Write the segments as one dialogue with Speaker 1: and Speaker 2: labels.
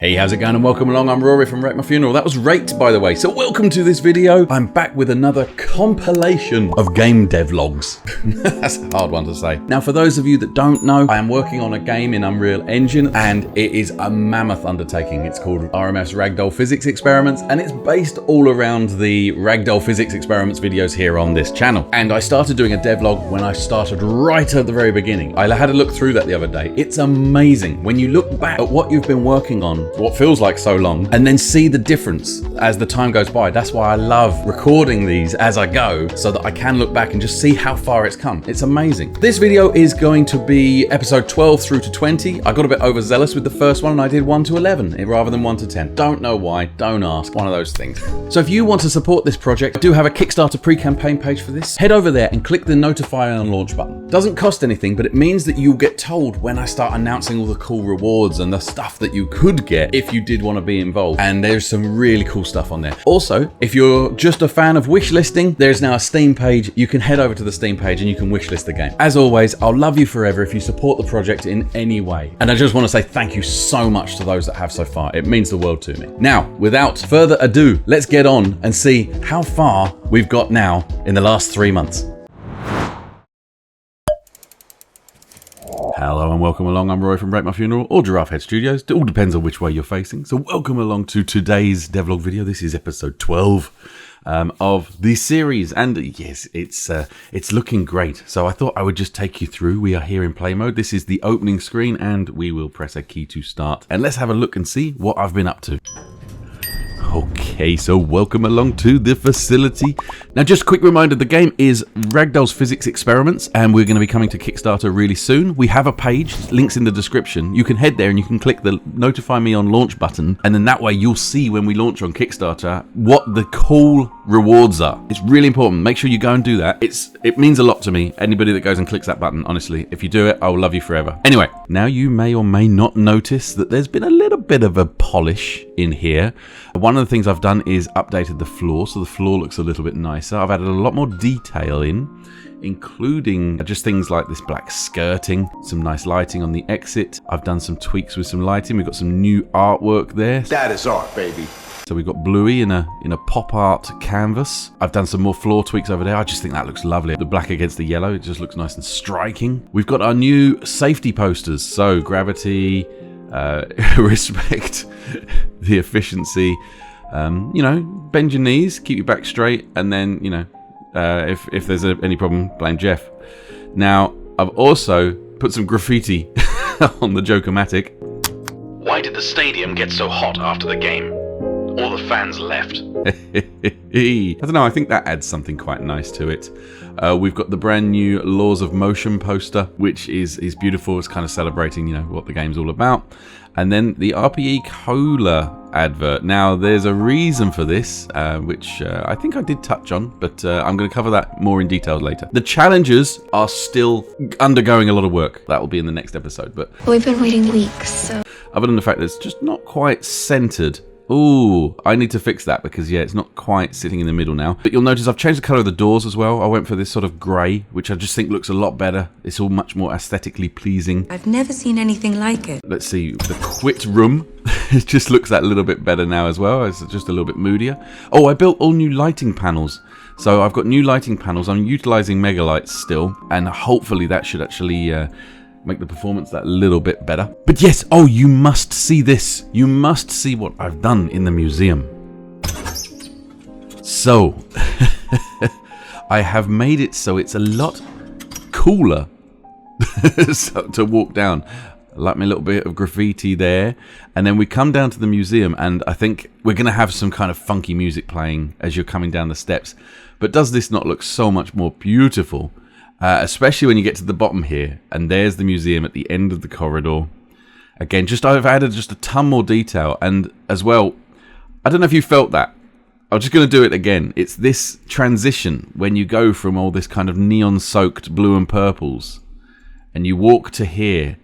Speaker 1: Hey, how's it going and welcome along. I'm Rory from Wreck My Funeral. That was Raked, by the way. So welcome to this video. I'm back with another compilation of Game Devlogs. That's a hard one to say. Now, for those of you that don't know, I am working on a game in Unreal Engine and it is a mammoth undertaking. It's called RMF's Ragdoll Physics Experiments and it's based all around the Ragdoll Physics Experiments videos here on this channel. And I started doing a devlog when I started right at the very beginning. I had a look through that the other day. It's amazing when you look back at what you've been working on, what feels like so long, and then see the difference as the time goes by. That's why I love recording these as I go, so that I can look back and just see how far it's come. It's amazing. This video is going to be episode 12 through to 20. I got a bit overzealous with the first one and I did 1 to 11 rather than 1 to 10. Don't know why, don't ask, one of those things. So if you want to support this project, I do have a Kickstarter pre-campaign page for this. Head over there and click the notify on launch button. Doesn't cost anything, but it means that you'll get told when I start announcing all the cool rewards and the stuff that you could get if you did want to be involved. And there's some really cool stuff on there. Also, if you're just a fan of wish listing, there's now a Steam page. You can head over to the Steam page and you can wish list the game. As always, I'll love you forever if you support the project in any way. And I just want to say thank you so much to those that have so far. It means the world to me. Now, without further ado, let's get on and see how far we've got now in the last 3 months. Hello and welcome along. I'm Roy from Wreck My Funeral or Giraffe Head Studios. It all depends on which way you're facing. So welcome along to today's devlog video. This is episode 12 of the series, and yes, it's looking great. So I thought I would just take you through. We are here in play mode. This is the opening screen, and we will press a key to start. And let's have a look and see what I've been up to. Okay, so welcome along to the facility. Now, just a quick reminder, the game is Ragdoll's Physics Experiments, and we're going to be coming to Kickstarter really soon. We have a page, links in the description. You can head there and you can click the notify me on launch button, and then that way you'll see when we launch on Kickstarter what the cool rewards are. It's really important. Make sure you go and do that. It means a lot to me, anybody that goes and clicks that button, honestly. If you do it, I will love you forever. Anyway, now you may or may not notice that there's been a little bit of a polish in here. One of the things I've done is updated the floor, so the floor looks a little bit nicer. I've added a lot more detail in, including just things like this black skirting, some nice lighting on the exit. I've done some tweaks with some lighting. We've got some new artwork there.
Speaker 2: That is art, baby.
Speaker 1: So we've got Bluey in a pop art canvas. I've done some more floor tweaks over there. I just think that looks lovely. The black against the yellow, it just looks nice and striking. We've got our new safety posters. So gravity, respect the efficiency, you know, bend your knees, keep your back straight, and then, you know, if there's any problem, blame Jeff. Now, I've also put some graffiti on the Joker-matic.
Speaker 3: Why did the stadium get so hot after the game? All the fans left.
Speaker 1: I don't know, I think that adds something quite nice to it. We've got the brand new Laws of Motion poster, which is beautiful. It's kind of celebrating, you know, what the game's all about. And then the RPE Cola advert. Now, there's a reason for this, which I think I did touch on, but I'm going to cover that more in detail later. The challenges are still undergoing a lot of work. That will be in the next episode. But
Speaker 4: we've been waiting weeks, so...
Speaker 1: Other than the fact that it's just not quite centered. Ooh, I need to fix that because, yeah, it's not quite sitting in the middle now. But you'll notice I've changed the colour of the doors as well. I went for this sort of grey, which I just think looks a lot better. It's all much more aesthetically pleasing.
Speaker 5: I've never seen anything like it.
Speaker 1: Let's see, the quit room. It just looks that little bit better now as well. It's just a little bit moodier. Oh, I built all new lighting panels. So I've got new lighting panels. I'm utilising mega lights still, and hopefully that should actually... make the performance that little bit better. But yes, oh, you must see this. You must see what I've done in the museum. So, I have made it so it's a lot cooler to walk down. I like my little bit of graffiti there. And then we come down to the museum, and I think we're going to have some kind of funky music playing as you're coming down the steps. But does this not look so much more beautiful? Especially when you get to the bottom here, and there's the museum at the end of the corridor. Again, I've added just a ton more detail, and as well, I don't know if you felt that. I'm just going to do it again. It's this transition when you go from all this kind of neon-soaked blue and purples, and you walk to here,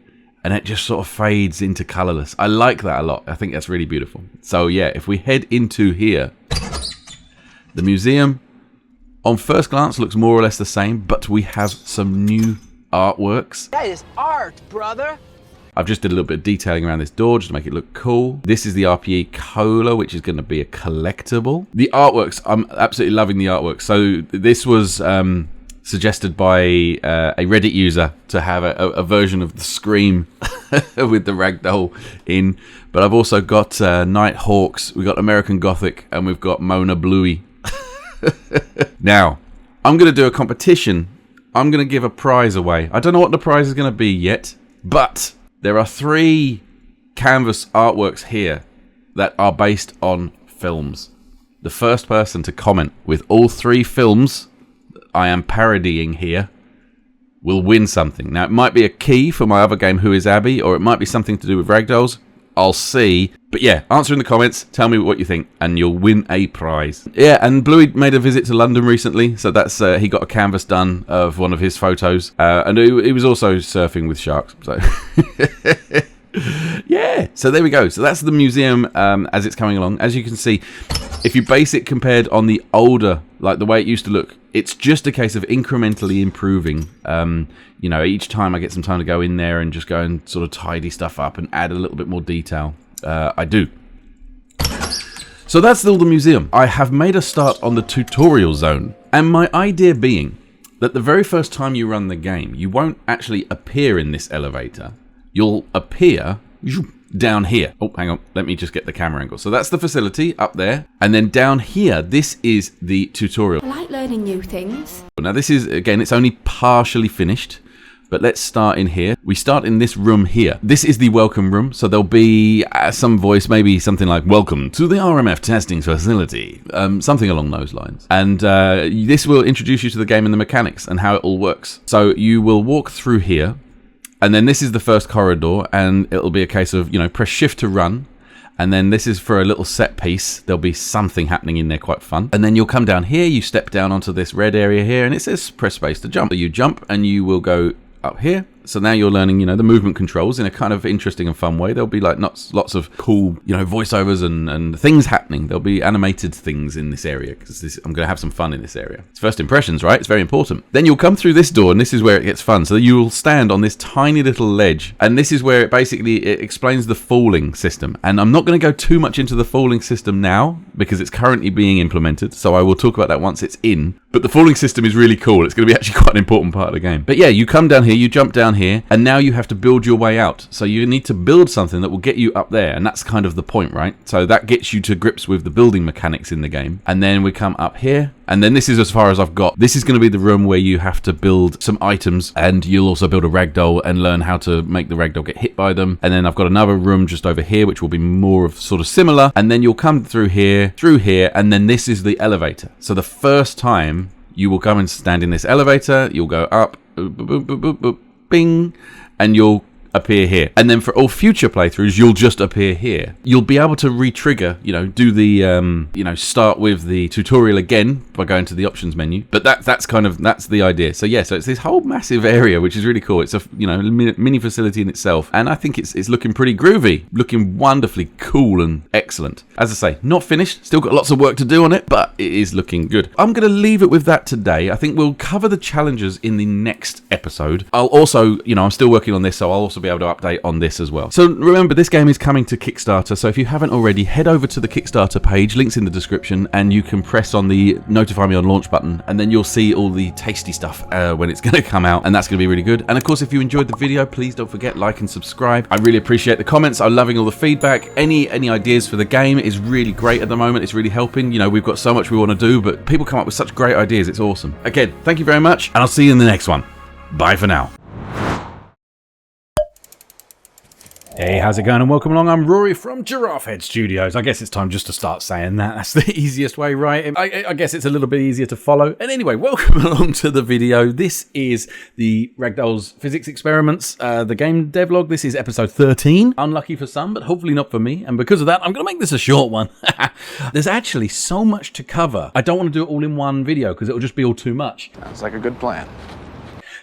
Speaker 1: and it just sort of fades into colourless. I like that a lot. I think that's really beautiful. So yeah, if we head into here, the museum... on first glance, looks more or less the same, but we have some new artworks.
Speaker 6: That is art, brother.
Speaker 1: I've just did a little bit of detailing around this door just to make it look cool. This is the RPE Cola, which is going to be a collectible. The artworks, I'm absolutely loving the artwork. So this was suggested by a Reddit user to have a version of the Scream with the Ragdoll in. But I've also got Night Hawks, we've got American Gothic, and we've got Mona Bluey. Now, I'm going to do a competition. I'm going to give a prize away. I don't know what the prize is going to be yet, but there are 3 canvas artworks here that are based on films. The first person to comment with all 3 films I am parodying here will win something. Now, it might be a key for my other game, Who is Abby, or it might be something to do with Ragdolls. I'll see. But yeah, answer in the comments, tell me what you think, and you'll win a prize. Yeah, and Bluey made a visit to London recently, so that's he got a canvas done of one of his photos, and he was also surfing with sharks. So yeah, so there we go. So that's the museum as it's coming along. As you can see, if you base it compared on the older, like the way it used to look, it's just a case of incrementally improving. You know, each time I get some time to go in there and just go and sort of tidy stuff up and add a little bit more detail. I do. So that's all the museum. I have made a start on the tutorial zone. And my idea being that the very first time you run the game, you won't actually appear in this elevator. You'll appear down here. Oh, hang on. Let me just get the camera angle. So that's the facility up there. And then down here, this is the tutorial.
Speaker 2: I like learning new things.
Speaker 1: Now this is, again, it's only partially finished. But let's start in here. We start in this room here. This is the welcome room. So there'll be some voice, maybe something like, welcome to the RMF testing facility. Something along those lines. And this will introduce you to the game and the mechanics and how it all works. So you will walk through here. And then this is the first corridor, and it'll be a case of, you know, press shift to run. And then this is for a little set piece. There'll be something happening in there quite fun. And then you'll come down here, you step down onto this red area here, and it says press space to jump. So you jump, and you will go up here. So now you're learning, you know, the movement controls in a kind of interesting and fun way. There'll be like lots of cool, you know, voiceovers and things happening. There'll be animated things in this area because I'm going to have some fun in this area. It's first impressions, right? It's very important. Then you'll come through this door, and this is where it gets fun. So you'll stand on this tiny little ledge, and this is where it basically explains the falling system. And I'm not going to go too much into the falling system now because it's currently being implemented. So I will talk about that once it's in. But the falling system is really cool. It's going to be actually quite an important part of the game. But yeah, you come down here, you jump down here, and now you have to build your way out. So you need to build something that will get you up there, and that's kind of the point, right? So that gets you to grips with the building mechanics in the game. And then we come up here, and then this is as far as I've got. This is going to be the room where you have to build some items, and you'll also build a ragdoll and learn how to make the ragdoll get hit by them. And then I've got another room just over here, which will be more of sort of similar. And then you'll come through here, and then this is the elevator. So the first time you will come and stand in this elevator, you'll go up, boop, boop, boop, boop, boop, bing, and you'll appear here. And then for all future playthroughs, you'll just appear here. You'll be able to re-trigger, you know, do the, you know, start with the tutorial again by going to the options menu. But that's the idea. So yeah, so it's this whole massive area, which is really cool. It's a, you know, mini facility in itself. And I think it's looking pretty groovy, looking wonderfully cool and excellent. As I say, not finished, still got lots of work to do on it, but it is looking good. I'm going to leave it with that today. I think we'll cover the challenges in the next episode. I'll also, you know, I'm still working on this, so I'll also be able to update on this as well. So remember, this game is coming to Kickstarter, so if you haven't already, head over to the Kickstarter page, links in the description, and you can press on the notify me on launch button, and then you'll see all the tasty stuff when it's going to come out, and that's going to be really good. And of course, if you enjoyed the video, please don't forget, like and subscribe. I really appreciate the comments. I'm loving all the feedback. Any ideas for the game is really great at the moment. It's really helping. You know, we've got so much we want to do, but people come up with such great ideas. It's awesome. Again, thank you very much, and I'll see you in the next one. Bye for now. Hey, how's it going, and welcome along. I'm Rory from Giraffe Head Studios. I guess it's time just to start saying that. That's the easiest way, right? I guess it's a little bit easier to follow. And anyway, welcome along to the video. This is the Ragdoll's physics experiments, the game devlog. This is episode 13. Unlucky for some, but hopefully not for me. And because of that, I'm going to make this a short one. There's actually so much to cover. I don't want to do it all in one video because it'll just be all too much.
Speaker 6: Sounds like a good plan.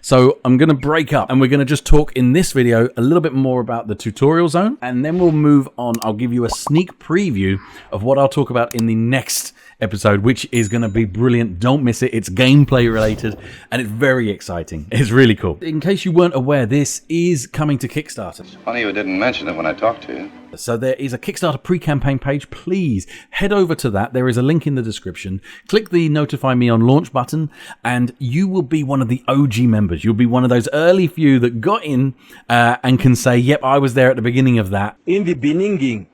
Speaker 1: So I'm going to break up and we're going to just talk in this video a little bit more about the tutorial zone, and then we'll move on. I'll give you a sneak preview of what I'll talk about in the next episode, which is going to be brilliant. Don't miss it. It's gameplay related and it's very exciting. It's really cool. In case you weren't aware, this is coming to Kickstarter.
Speaker 2: It's funny you didn't mention it when I talked to you.
Speaker 1: So there is a Kickstarter pre-campaign page. Please head over to that. There is a link in the description. Click the notify me on launch button and you will be one of the OG members. You'll be one of those early few that got in and can say, yep, I was there at the beginning of that.
Speaker 6: In the beginning.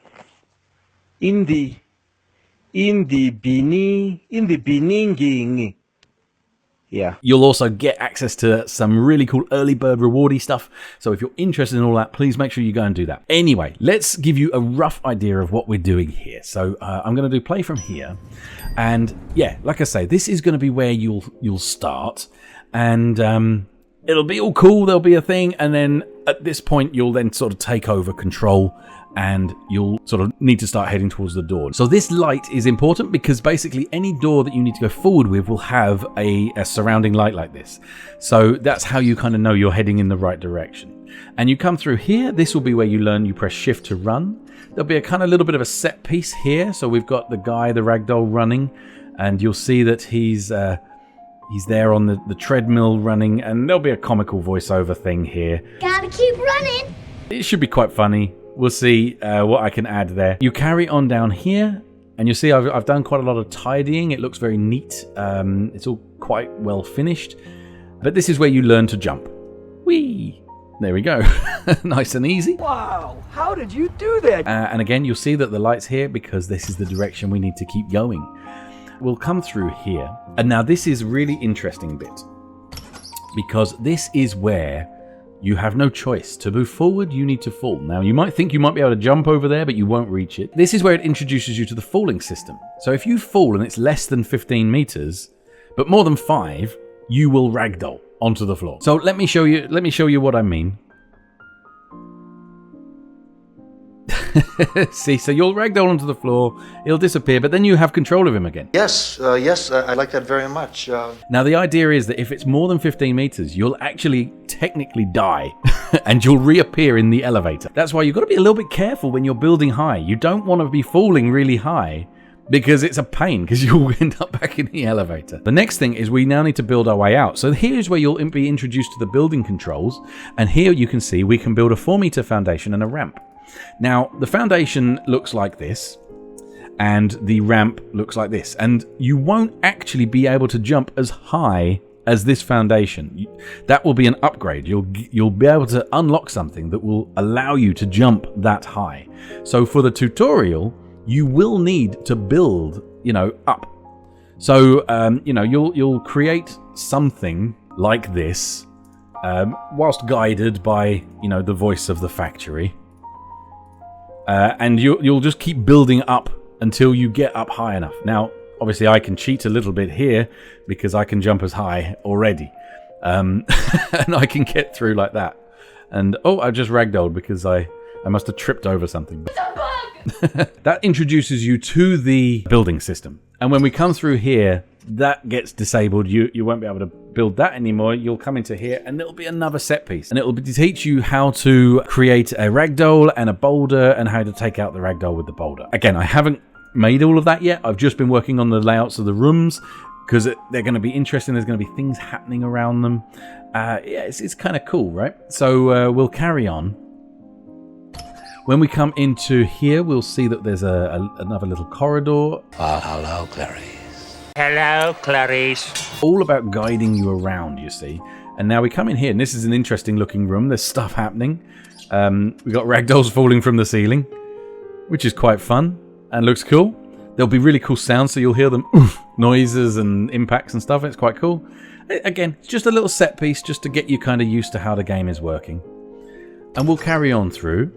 Speaker 6: Yeah.
Speaker 1: You'll also get access to some really cool early bird rewardy stuff. So if you're interested in all that, please make sure you go and do that. Anyway, let's give you a rough idea of what we're doing here. So I'm going to do play from here. And yeah, like I say, this is going to be where you'll start. And it'll be all cool. There'll be a thing. And then at this point, you'll then sort of take over control. And you'll sort of need to start heading towards the door. So this light is important because basically any door that you need to go forward with will have a surrounding light like this. So that's how you kind of know you're heading in the right direction. And you come through here. This will be where you learn you press shift to run. There'll be a kind of little bit of a set piece here. So we've got the guy, the ragdoll, running. And you'll see that he's there on the treadmill running. And there'll be a comical voiceover thing here.
Speaker 7: Gotta keep running.
Speaker 1: It should be quite funny. We'll see what I can add there. You carry on down here, and you'll see I've done quite a lot of tidying. It looks very neat. It's all quite well finished. But this is where you learn to jump. Whee! There we go. Nice and easy.
Speaker 6: Wow, how did you do that?
Speaker 1: And again, you'll see that the light's here because this is the direction we need to keep going. We'll come through here. And now this is really interesting bit. Because this is where you have no choice. To move forward, you need to fall. Now, you might think you might be able to jump over there, but you won't reach it. This is where it introduces you to the falling system. So if you fall and it's less than 15 meters, but more than 5, you will ragdoll onto the floor. So let me show you what I mean. See, so you'll ragdoll onto the floor, he'll disappear, but then you have control of him again.
Speaker 8: Yes, I like that very much.
Speaker 1: Now, the idea is that if it's more than 15 meters, you'll actually technically die and you'll reappear in the elevator. That's why you've got to be a little bit careful when you're building high. You don't want to be falling really high because it's a pain because you'll end up back in the elevator. The next thing is we now need to build our way out. So here's where you'll be introduced to the building controls. And here you can see we can build a 4-meter foundation and a ramp. Now, the foundation looks like this, and the ramp looks like this, and you won't actually be able to jump as high as this foundation. That will be an upgrade. You'll be able to unlock something that will allow you to jump that high. So for the tutorial, you will need to build, up. So, you'll create something like this, whilst guided by, the voice of the factory. And you'll just keep building up until you get up high enough. Now, obviously, I can cheat a little bit here because I can jump as high already. And I can get through like that. And, I just ragdolled because I must have tripped over something. It's a bug! That introduces you to the building system. And when we come through here, that gets disabled. You won't be able to build that anymore. You'll come into here and there'll be another set piece. And it'll teach you how to create a ragdoll and a boulder and how to take out the ragdoll with the boulder. Again, I haven't made all of that yet. I've just been working on the layouts of the rooms because they're going to be interesting. There's going to be things happening around them. Yeah, it's kind of cool, right? So we'll carry on. When we come into here, we'll see that there's another little corridor.
Speaker 8: Hello, Clarice.
Speaker 6: Hello, Clarice.
Speaker 1: All about guiding you around, you see. And now we come in here, and this is an interesting looking room. There's stuff happening. We've got ragdolls falling from the ceiling, which is quite fun and looks cool. There'll be really cool sounds, so you'll hear them noises and impacts and stuff. It's quite cool. Again, it's just a little set piece just to get you kind of used to how the game is working. And we'll carry on through.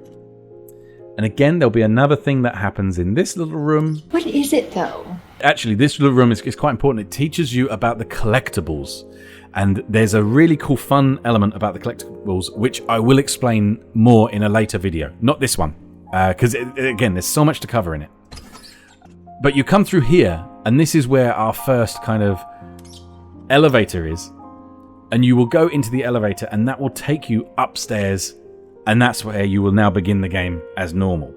Speaker 1: And again, there'll be another thing that happens in this little room.
Speaker 4: What is it, though?
Speaker 1: Actually, this little room is quite important. It teaches you about the collectibles. And there's a really cool, fun element about the collectibles, which I will explain more in a later video. Not this one, because, again, there's so much to cover in it. But you come through here, and this is where our first kind of elevator is. and you will go into the elevator, and that will take you upstairs, and that's where you will now begin the game as normal.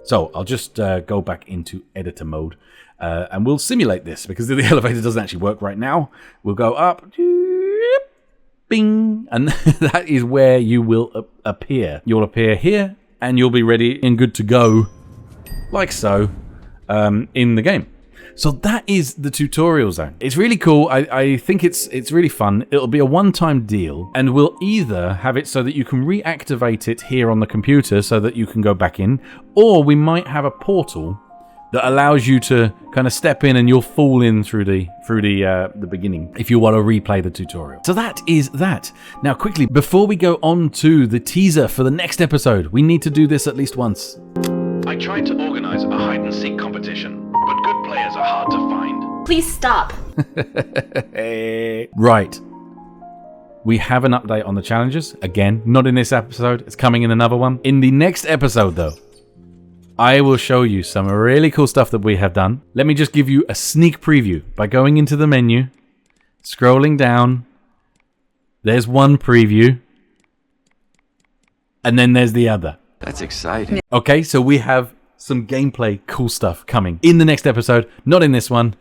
Speaker 1: So I'll just go back into editor mode, and we'll simulate this, because the elevator doesn't actually work right now. We'll go up, bing, and that is where you will appear. You'll appear here, and you'll be ready and good to go, like so, in the game. So that is the tutorial zone. It's really cool. I think it's really fun. It'll be a one-time deal, and we'll either have it so that you can reactivate it here on the computer so that you can go back in, or we might have a portal that allows you to kind of step in and you'll fall in through the beginning if you want to replay the tutorial. So that is that. Now quickly, before we go on to the teaser for the next episode, we need to do this at least once.
Speaker 3: I tried to organize a hide-and-seek competition, but good players are hard to find.
Speaker 4: Please stop.
Speaker 1: Right. We have an update on the challenges. Again, not in this episode. It's coming in another one. In the next episode, though, I will show you some really cool stuff that we have done. Let me just give you a sneak preview by going into the menu, scrolling down. There's one preview, and then there's the other.
Speaker 6: That's exciting.
Speaker 1: Okay, so we have some gameplay cool stuff coming in the next episode, not in this one.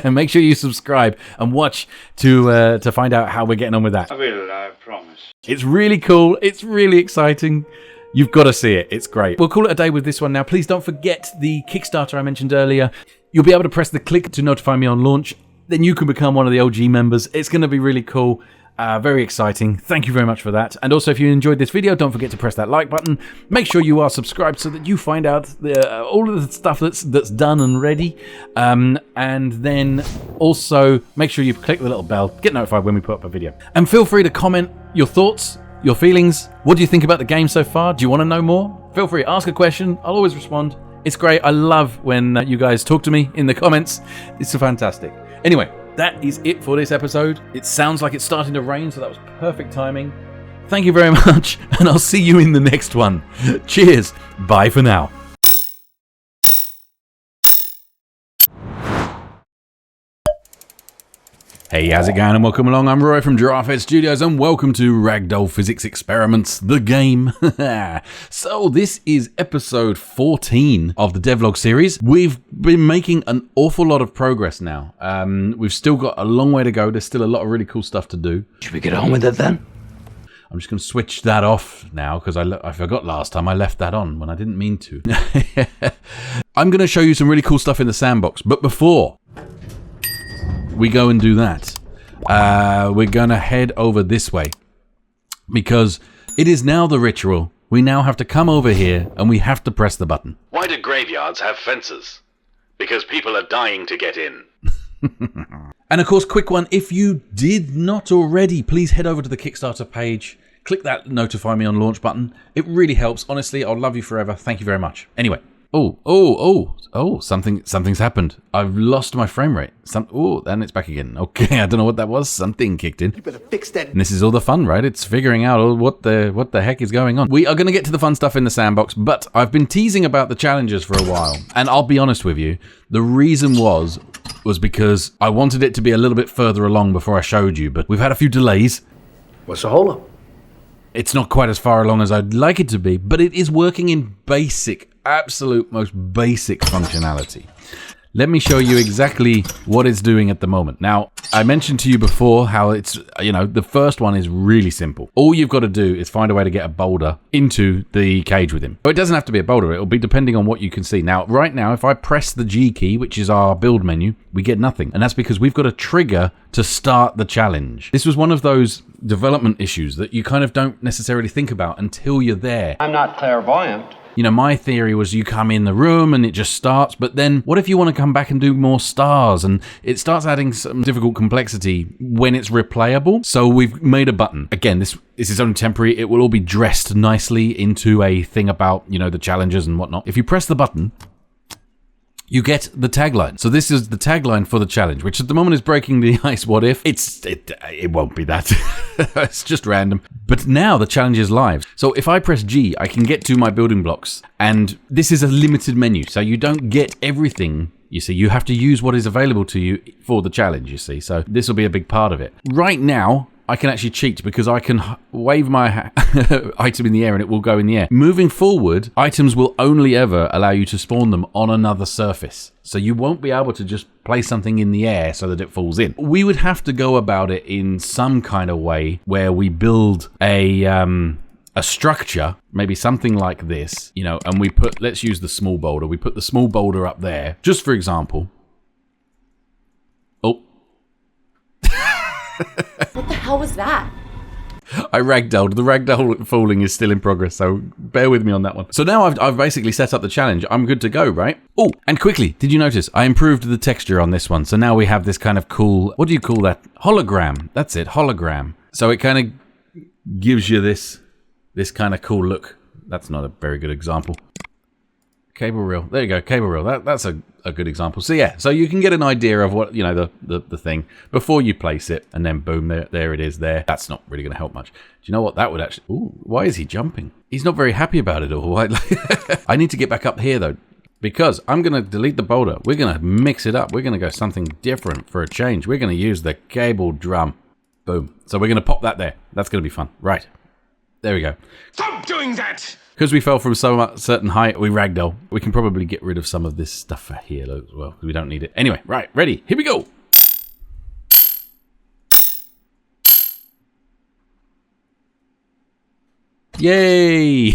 Speaker 1: Make sure you subscribe and watch to find out how we're getting on with that.
Speaker 7: I will, I promise.
Speaker 1: It's really cool. It's really exciting. You've got to see it. It's great. We'll call it a day with this one now. Please don't forget the Kickstarter I mentioned earlier. You'll be able to press the click to notify me on launch. Then you can become one of the OG members. It's going to be really cool. Very exciting. Thank you very much for that. And also, if you enjoyed this video, don't forget to press that like button. Make sure you are subscribed so that you find out all of the stuff that's done and ready. And then also make sure you click the little bell. Get notified when we put up a video. And feel free to comment your thoughts, your feelings. What do you think about the game so far? Do you want to know more? Feel free, ask a question. I'll always respond. It's great. I love when you guys talk to me in the comments. It's fantastic. Anyway, that is it for this episode. It sounds like it's starting to rain, so that was perfect timing. Thank you very much, and I'll see you in the next one. Cheers. Bye for now. Hey, how's it going, and welcome along. I'm Roy from Giraffehead Studios, and welcome to Ragdoll Physics Experiments, the game. So this is episode 14 of the devlog series. We've been making an awful lot of progress now. We've still got a long way to go. There's still a lot of really cool stuff to do.
Speaker 6: Should we get on with it then?
Speaker 1: I'm just going to switch that off now because I forgot last time I left that on when I didn't mean to. I'm going to show you some really cool stuff in the sandbox, but before we go and do that, we're gonna head over this way because it is now the ritual. We now have to come over here and we have to press the button.
Speaker 3: Why do graveyards have fences? Because people are dying to get in.
Speaker 1: And of course, quick one, if you did not already, please head over to the Kickstarter page, click that notify me on launch button. It really helps. Honestly, I'll love you forever. Thank you very much. Anyway. Something's happened. I've lost my frame rate. And it's back again. Okay, I don't know what that was. Something kicked in.
Speaker 6: You better fix that.
Speaker 1: And this is all the fun, right? It's figuring out what the heck is going on. We are going to get to the fun stuff in the sandbox, but I've been teasing about the challenges for a while. And I'll be honest with you, the reason was because I wanted it to be a little bit further along before I showed you, but we've had a few delays.
Speaker 6: What's the hold up?
Speaker 1: It's not quite as far along as I'd like it to be, but it is working in basic, absolute most basic functionality. Let me show you exactly what it's doing at the moment. Now, I mentioned to you before how it's, the first one is really simple. All you've got to do is find a way to get a boulder into the cage with him. But it doesn't have to be a boulder. It'll be depending on what you can see. Now, right now, if I press the G key, which is our build menu, we get nothing. And that's because we've got a trigger to start the challenge. This was one of those development issues that you kind of don't necessarily think about until you're there.
Speaker 7: I'm not clairvoyant.
Speaker 1: My theory was you come in the room and it just starts, but then what if you want to come back and do more stars? And it starts adding some difficult complexity when it's replayable. So we've made a button. Again, this is only temporary. It will all be dressed nicely into a thing about, the challenges and whatnot. If you press the button, you get the tagline. So this is the tagline for the challenge, which at the moment is breaking the ice. What if? It won't be that. It's just random. But now the challenge is live. So if I press G, I can get to my building blocks. And this is a limited menu, so you don't get everything. You see, you have to use what is available to you for the challenge, you see. So this will be a big part of it. Right now, I can actually cheat because I can wave my item in the air and it will go in the air. Moving forward, items will only ever allow you to spawn them on another surface. So you won't be able to just place something in the air so that it falls in. We would have to go about it in some kind of way where we build a structure, maybe something like this, you know, and we put, let's use the small boulder. We put the small boulder up there, just for example. Oh.
Speaker 9: What the hell was that?
Speaker 1: I ragdolled. The ragdoll falling is still in progress, so bear with me on that one. So now I've basically set up the challenge. I'm good to go, right? Oh, and quickly, did you notice I improved the texture on this one? So now we have this kind of cool, what do you call that? Hologram. That's it, hologram. So it kind of gives you this kind of cool look. That's not a very good example. Cable reel. There you go, cable reel. That's a good example. So yeah, so you can get an idea of what, you know, the thing before you place it, and then boom, there it is there. That's not really going to help much. Do you know what that would actually... Ooh, why is he jumping? He's not very happy about it all. I need to get back up here though, because I'm going to delete the boulder. We're going to mix it up. We're going to go something different for a change. We're going to use the cable drum. Boom. So we're going to pop that there. That's going to be fun. Right. There we go.
Speaker 3: Stop doing that!
Speaker 1: Because we fell from so certain height, we ragdoll. We can probably get rid of some of this stuff here as well, because we don't need it. Anyway, right, ready, here we go. Yay!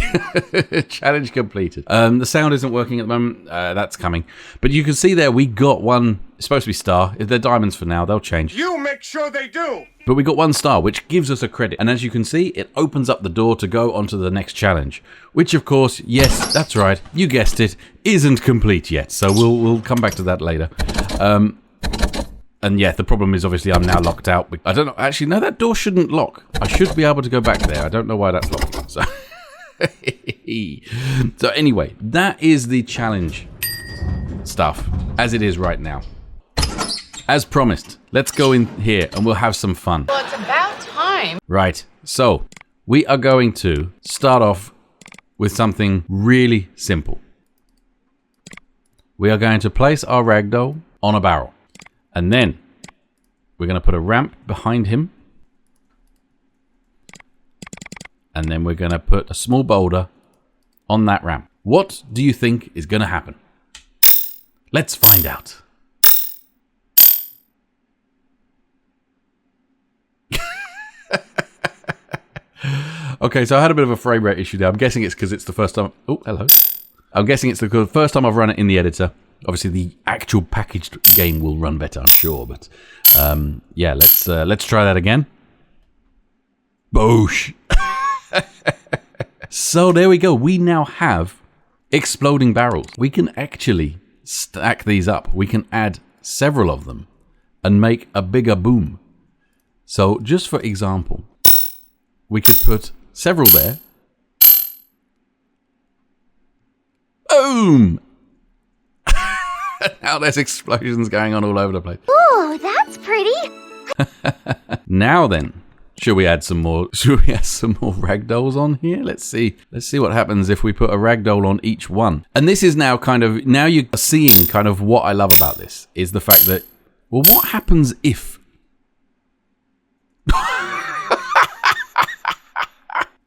Speaker 1: Challenge completed. The sound isn't working at the moment. That's coming. But you can see there we got one. It's supposed to be star. If they're diamonds for now, they'll change.
Speaker 3: You make sure they do!
Speaker 1: But we got one star, which gives us a credit. And as you can see, it opens up the door to go onto the next challenge. Which, of course, yes, that's right. You guessed it, isn't complete yet. So we'll come back to that later. And yeah, the problem is obviously I'm now locked out. I don't know. Actually, no, that door shouldn't lock. I should be able to go back there. I don't know why that's locked. So, so anyway, that is the challenge stuff as it is right now. As promised, let's go in here and we'll have some fun.
Speaker 9: Well, it's about time.
Speaker 1: Right. So we are going to start off with something really simple. We are going to place our ragdoll on a barrel. And then we're going to put a ramp behind him. And then we're going to put a small boulder on that ramp. What do you think is going to happen? Let's find out. Okay, so I had a bit of a frame rate issue there. I'm guessing it's because it's the first time... Oh, hello. I'm guessing it's the first time I've run it in the editor. Obviously, the actual packaged game will run better, I'm sure. But yeah, let's try that again. Boosh! So there we go. We now have exploding barrels. We can actually stack these up. We can add several of them and make a bigger boom. So just for example, we could put several there. Boom! Now there's explosions going on all over the place.
Speaker 9: Ooh, that's pretty.
Speaker 1: Now then, should we add some more? Should we add some more ragdolls on here? Let's see. Let's see what happens if we put a ragdoll on each one. And this is now kind of, now you're seeing kind of what I love about this is the fact that, well, what happens if?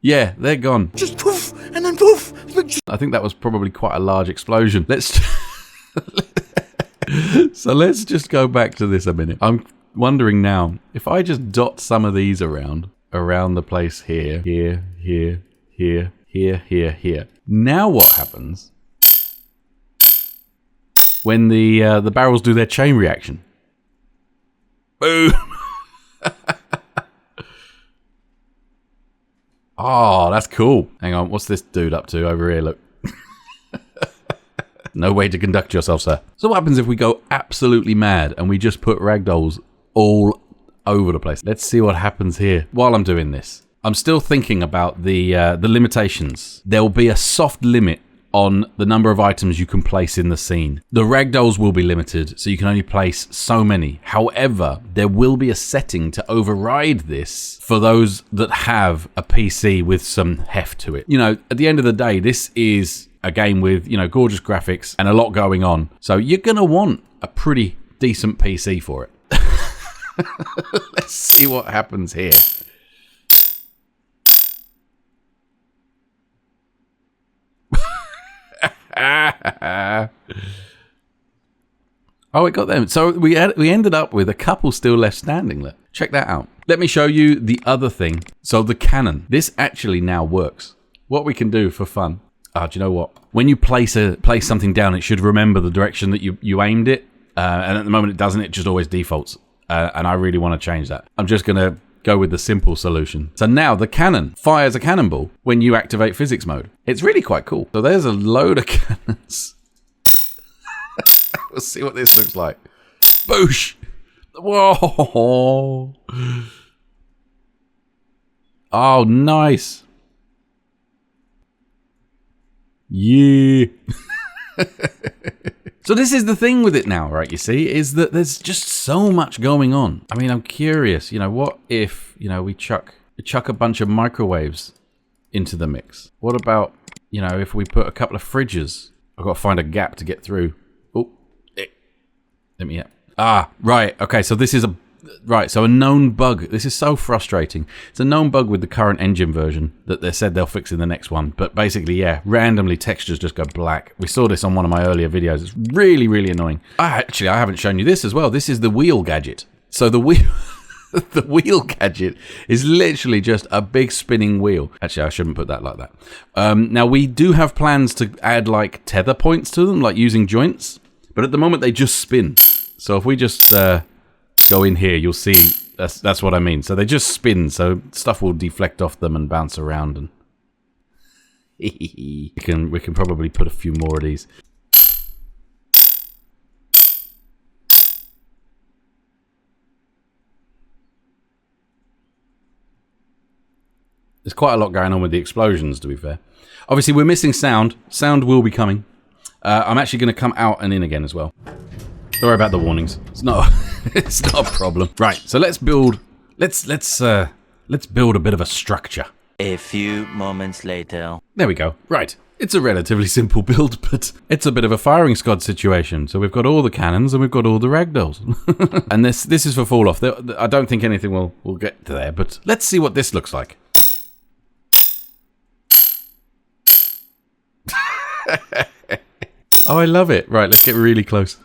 Speaker 1: Yeah, they're gone.
Speaker 6: Just poof, and then poof.
Speaker 1: I think that was probably quite a large explosion. So let's just go back to this a minute. I'm wondering now, if I just dot some of these around the place here, here, here, here, here, here, here. Now what happens when the barrels do their chain reaction? Boom! Oh, that's cool. Hang on, what's this dude up to over here? Look. No way to conduct yourself, sir. So what happens if we go absolutely mad and we just put ragdolls all over the place? Let's see what happens here. While I'm doing this, I'm still thinking about the limitations. There will be a soft limit on the number of items you can place in the scene. The ragdolls will be limited, so you can only place so many. However, there will be a setting to override this for those that have a PC with some heft to it. You know, at the end of the day, this is a game with, you know, gorgeous graphics and a lot going on. So you're going to want a pretty decent PC for it. Let's see what happens here. Oh, it got them. So we ended up with a couple still left standing. Look, check that out. Let me show you the other thing. So the cannon. This actually now works. What we can do for fun. Do you know what? When you place something down, it should remember the direction that you aimed it. And at the moment it doesn't. It just always defaults. And I really want to change that. I'm just going to go with the simple solution. So now the cannon fires a cannonball when you activate physics mode. It's really quite cool. So there's a load of cannons. We'll see what this looks like. Boosh! Whoa! Oh, nice. Yeah. So this is the thing with it now, right? You see, is that there's just so much going on. I mean, I'm curious, you know, what if, you know, we chuck a bunch of microwaves into the mix? What about, you know, if we put a couple of fridges? I've got to find a gap to get through. Oh, let me out. Ah, right. Okay, so this is so a known bug. This is so frustrating. It's a known bug with the current engine version that they said they'll fix in the next one. But basically, yeah, randomly textures just go black. We saw this on one of my earlier videos. It's really, really annoying. Actually, I haven't shown you this as well. This is the wheel gadget. So the wheel... the wheel gadget is literally just a big spinning wheel. Actually, I shouldn't put that like that. Now, we do have plans to add, like, tether points to them, like using joints. But at the moment, they just spin. So if we just... go in here, you'll see that's what I mean. So they just spin, so stuff will deflect off them and bounce around, and we can probably put a few more of these. There's quite a lot going on with the explosions, to be fair. Obviously, we're missing sound. Sound will be coming. I'm actually going to come out and in again as well. Sorry about the warnings. It's not it's not a problem. Right, so let's build let's build a bit of a structure.
Speaker 10: A few moments later.
Speaker 1: There we go. Right. It's a relatively simple build, but it's a bit of a firing squad situation. So we've got all the cannons and we've got all the ragdolls. And this is for fall off. I don't think anything will get to there, but let's see what this looks like. Oh, I love it. Right, let's get really close.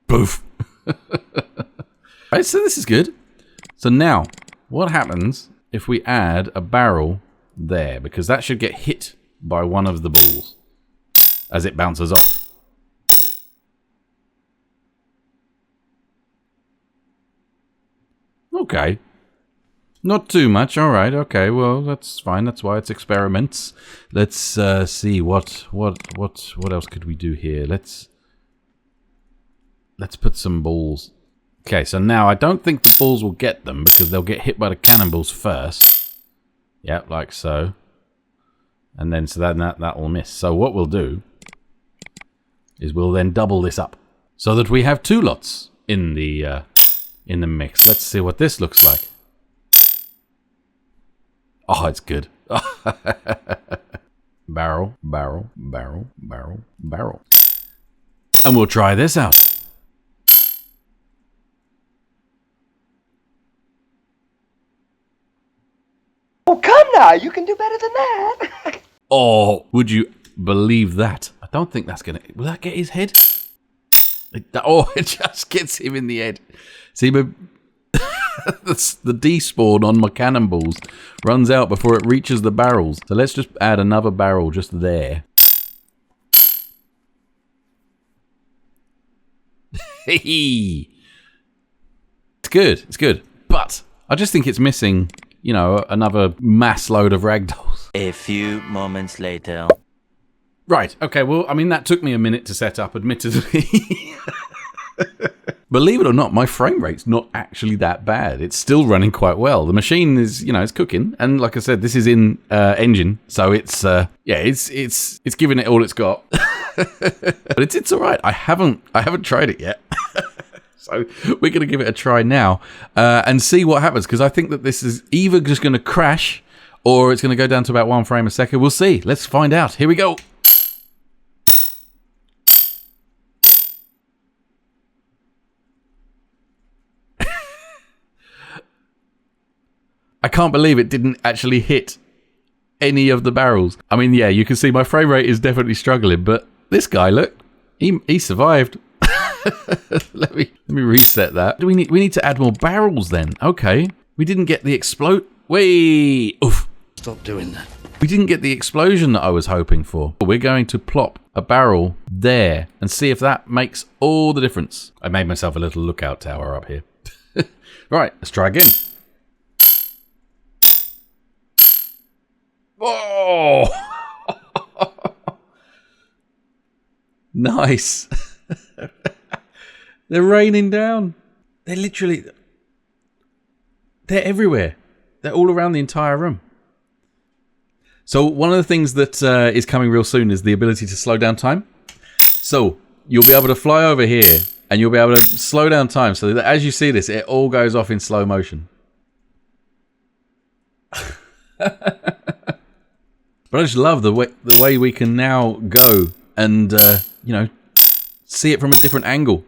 Speaker 1: Poof. Right, so this is good. So now, what happens if we add a barrel there? Because that should get hit by one of the balls as it bounces off. Okay. Not too much. All right. Okay. Well, that's fine. That's why it's experiments. Let's see what else could we do here? Let's put some balls. Okay, so now I don't think the balls will get them because they'll get hit by the cannonballs first. Yeah, like so. And then so that will miss. So what we'll do is we'll then double this up so that we have two lots in the mix. Let's see what this looks like. Oh, it's good. Barrel, barrel, barrel, barrel, barrel. And we'll try this out.
Speaker 6: Oh, come now. You can do better than that.
Speaker 1: Oh, would you believe that? I don't think that's going to... Will that get his head? It just gets him in the head. See, but the despawn on my cannonballs runs out before it reaches the barrels. So let's just add another barrel just there. It's good. It's good. But I just think it's missing... you know, another mass load of ragdolls.
Speaker 10: A few moments later.
Speaker 1: Right, okay, well, I mean, that took me a minute to set up, admittedly. Believe it or not, my frame rate's not actually that bad. It's still running quite well. The machine is, you know, it's cooking. And like I said, this is in engine. So it's, yeah, it's giving it all it's got. But it's all right. I haven't tried it yet. So we're going to give it a try now and see what happens. Because I think that this is either just going to crash or it's going to go down to about 1 frame a second. We'll see. Let's find out. Here we go. can't believe it didn't actually hit any of the barrels. I mean, yeah, you can see my frame rate is definitely struggling, but this guy, look, he survived. let me reset that. We need to add more barrels then. Okay. We didn't get the Wait! Oof.
Speaker 8: Stop doing that.
Speaker 1: We didn't get the explosion that I was hoping for. We're going to plop a barrel there and see if that makes all the difference. I made myself a little lookout tower up here. Right, let's try again. Oh! Nice. They're raining down. They're everywhere. They're all around the entire room. So one of the things that is coming real soon is the ability to slow down time. So you'll be able to fly over here and you'll be able to slow down time so that as you see this, it all goes off in slow motion. But I just love the way we can now go and, you know, see it from a different angle.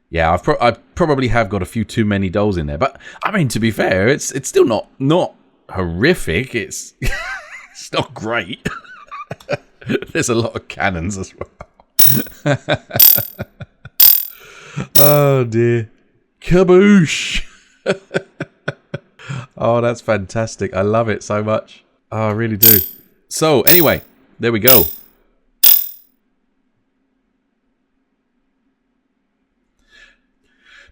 Speaker 1: Yeah, I probably have got a few too many dolls in there, but I mean, to be fair, it's still not horrific. It's it's not great. There's a lot of cannons as well. Oh dear, kaboosh! Oh, that's fantastic. I love it so much. Oh, I really do. So anyway, there we go.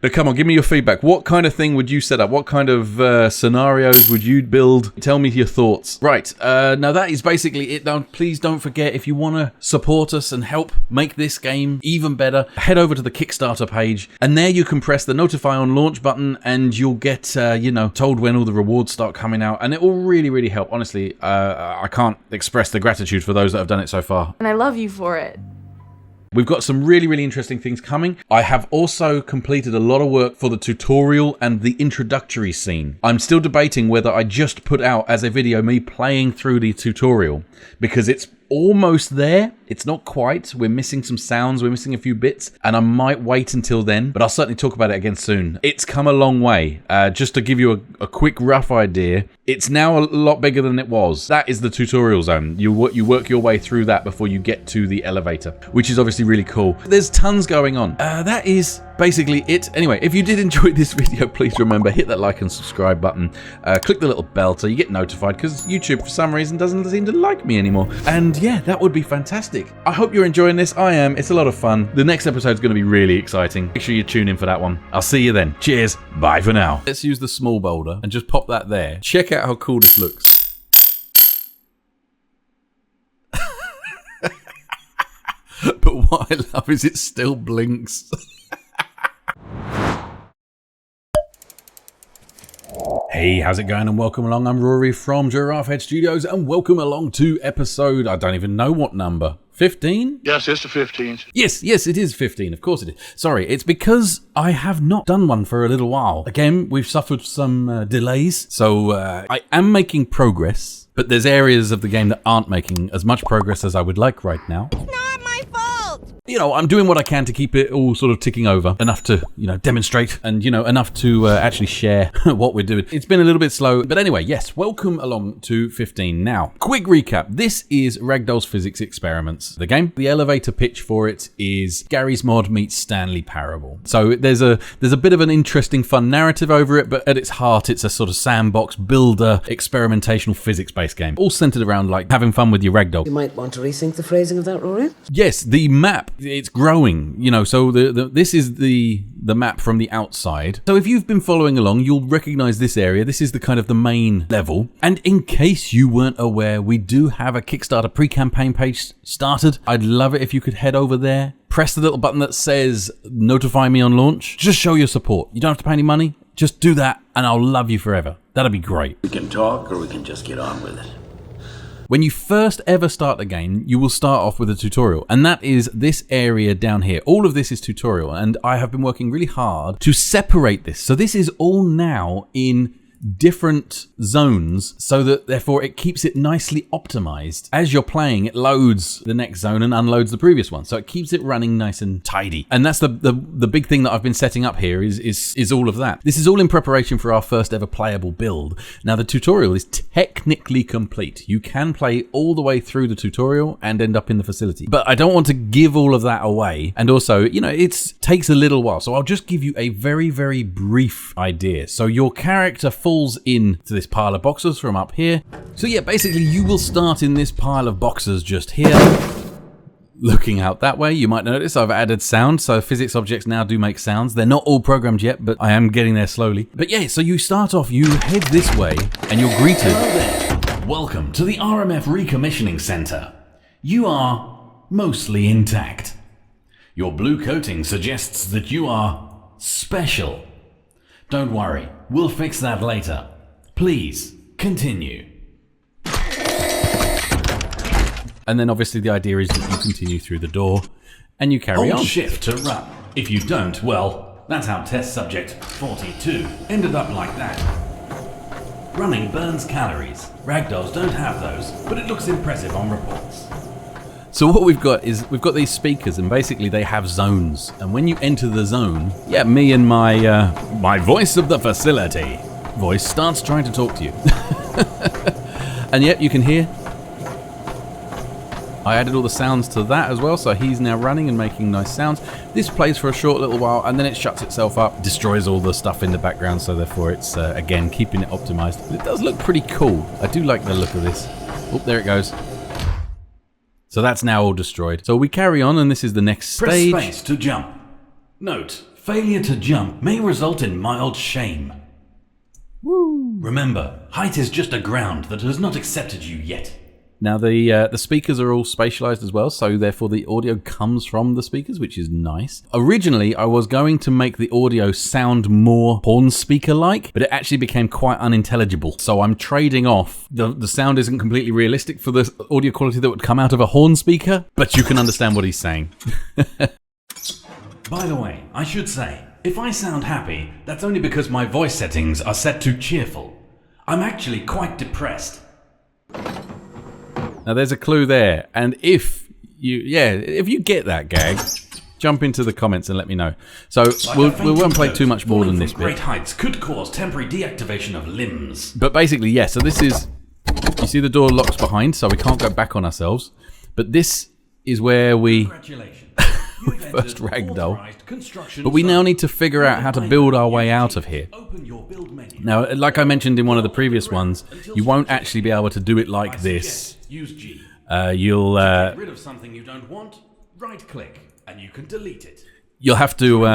Speaker 1: Now, come on, give me your feedback. What kind of thing would you set up? What kind of scenarios would you build? Tell me your thoughts. Right, now that is basically it. Now, please don't forget, if you want to support us and help make this game even better, head over to the Kickstarter page, and there you can press the notify on launch button, and you'll get, you know, told when all the rewards start coming out, and it will really, really help. Honestly, I can't express the gratitude for those that have done it so far.
Speaker 9: And I love you for it.
Speaker 1: We've got some really, really interesting things coming. I have also completed a lot of work for the tutorial and the introductory scene. I'm still debating whether I just put out as a video me playing through the tutorial, because it's almost there. It's not quite. We're missing some sounds. We're missing a few bits, and I might wait until then, but I'll certainly talk about it again soon. It's come a long way. Just to give you a quick rough idea, it's now a lot bigger than it was. That is the tutorial zone. You work your way through that before you get to the elevator, which is obviously really cool. There's tons going on. That is basically it. Anyway, if you did enjoy this video, please remember, hit that like and subscribe button. Click the little bell so you get notified, because YouTube for some reason doesn't seem to like me anymore. And yeah, that would be fantastic. I hope you're enjoying this. I am. It's a lot of fun. The next episode is going to be really exciting. Make sure you tune in for that one. I'll see you then. Cheers. Bye for now. Let's use the small boulder and just pop that there. Check out how cool this looks. But what I love is it still blinks. Hey, how's it going, and welcome along. I'm Rory from Giraffe Head Studios, and welcome along to episode, I don't even know what number, 15?
Speaker 7: Yes, it's the 15th.
Speaker 1: Yes, it is 15, of course it is. Sorry, it's because I have not done one for a little while. Again, we've suffered some delays, so I am making progress, but there's areas of the game that aren't making as much progress as I would like right now. You know, I'm doing what I can to keep it all sort of ticking over, enough to, you know, demonstrate, and, you know, enough to actually share what we're doing. It's been a little bit slow, but anyway, yes, welcome along to 15. Now, quick recap. This is Ragdoll's Physics Experiments, the game. The elevator pitch for it is Garry's Mod meets Stanley Parable. So there's a bit of an interesting, fun narrative over it, but at its heart, it's a sort of sandbox builder, experimentational physics-based game, all centered around, like, having fun with your ragdoll.
Speaker 11: You might want to rethink the phrasing of that, Rory.
Speaker 1: Yes, the map, it's growing, you know, so this is the map from the outside. So if you've been following along, you'll recognize this area. This is the kind of the main level. And in case you weren't aware, we do have a Kickstarter pre-campaign page started. I'd love it if you could head over there, press the little button that says notify me on launch. Just show your support. You don't have to pay any money. Just do that and I'll love you forever. That'd be great.
Speaker 8: We can talk or we can just get on with it.
Speaker 1: When you first ever start the game, you will start off with a tutorial, and that is this area down here. All of this is tutorial, and I have been working really hard to separate this. So this is all now in different zones so that therefore it keeps it nicely optimized. As you're playing, it loads the next zone and unloads the previous one. So it keeps it running nice and tidy. And that's the big thing that I've been setting up here is all of that. This is all in preparation for our first ever playable build. Now the tutorial is technically complete. You can play all the way through the tutorial and end up in the facility. But I don't want to give all of that away. And also, you know, it takes a little while. So I'll just give you a very, very brief idea. So your character falls into this pile of boxes from up here. So yeah, basically you will start in this pile of boxes just here. Looking out that way, you might notice I've added sound, so physics objects now do make sounds. They're not all programmed yet, but I am getting there slowly. But yeah, so you start off, you head this way, and you're greeted.
Speaker 12: Hello there. Welcome to the RMF Recommissioning Center. You are mostly intact. Your blue coating suggests that you are special. Don't worry, we'll fix that later. Please, continue.
Speaker 1: And then obviously the idea is that you continue through the door and you carry on.
Speaker 12: Hold shift to run. If you don't, well, that's how test subject 42 ended up like that. Running burns calories. Ragdolls don't have those, but it looks impressive on reports.
Speaker 1: So what we've got is we've got these speakers, and basically they have zones. And when you enter the zone, yeah, me and my voice of the facility voice starts trying to talk to you. And yep, you can hear. I added all the sounds to that as well, so he's now running and making nice sounds. This plays for a short little while, and then it shuts itself up, destroys all the stuff in the background, so therefore it's, again, keeping it optimized. But it does look pretty cool. I do like the look of this. Oh, there it goes. So that's now all destroyed. So we carry on, and this is the next stage.
Speaker 12: Press space to jump. Note, failure to jump may result in mild shame.
Speaker 1: Woo.
Speaker 12: Remember, height is just a ground that has not accepted you yet.
Speaker 1: Now the speakers are all spatialized as well, so therefore the audio comes from the speakers, which is nice. Originally, I was going to make the audio sound more horn speaker-like, but it actually became quite unintelligible. So I'm trading off. The sound isn't completely realistic for the audio quality that would come out of a horn speaker, but you can understand what he's saying.
Speaker 12: By the way, I should say, if I sound happy, that's only because my voice settings are set to cheerful. I'm actually quite depressed.
Speaker 1: Now there's a clue there, and if you get that gag, jump into the comments and let me know. So we won't play too much more than this bit.
Speaker 12: Great heights could cause temporary deactivation of limbs.
Speaker 1: But basically, yeah, so this is, you see the door locks behind, so we can't go back on ourselves. But this is where we first ragdoll. But we now need to figure out how to build our way out of here. Now, like I mentioned in one of the previous ones, you won't actually be able to do it like this.
Speaker 12: Use G.
Speaker 1: You'll
Speaker 12: get rid of something you don't want, right click, and you can delete it.
Speaker 1: You'll have to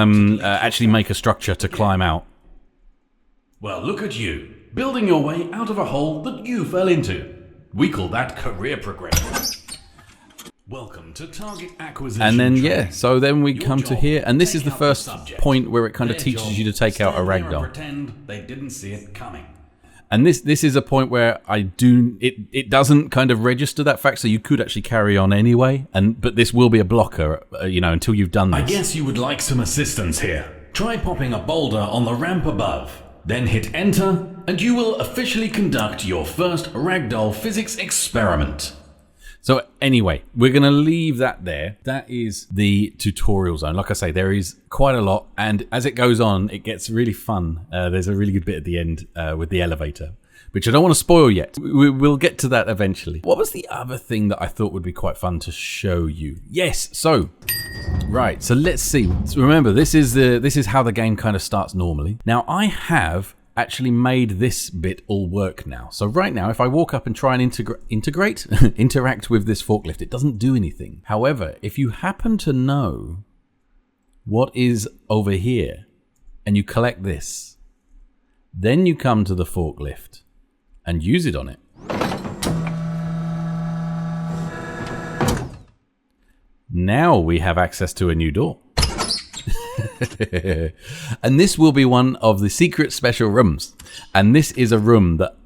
Speaker 1: actually make a structure to climb out.
Speaker 12: Well, look at you, building your way out of a hole that you fell into. We call that career progression. Welcome to target acquisition.
Speaker 1: And then,
Speaker 12: training.
Speaker 1: yeah, so then we come to here, and this is the first point where it kind of teaches you to take out a ragdoll.
Speaker 12: Pretend they didn't see it coming.
Speaker 1: And this is a point where it doesn't kind of register that fact, so you could actually carry on anyway. But this will be a blocker, until you've done this.
Speaker 12: I guess you would like some assistance here. Try popping a boulder on the ramp above, then hit enter, and you will officially conduct your first ragdoll physics experiment.
Speaker 1: So anyway, we're going to leave that there. That is the tutorial zone. Like I say, there is quite a lot, and as it goes on, it gets really fun. There's a really good bit at the end with the elevator, which I don't want to spoil yet. We'll get to that eventually. What was the other thing that I thought would be quite fun to show you? Yes, so right. So let's see. So remember, this is how the game kind of starts normally. Now I have actually made this bit all work now. So right now, if I walk up and try and interact with this forklift, it doesn't do anything. However, if you happen to know what is over here and you collect this, then you come to the forklift and use it on it. Now we have access to a new door. And this will be one of the secret special rooms. And this is a room that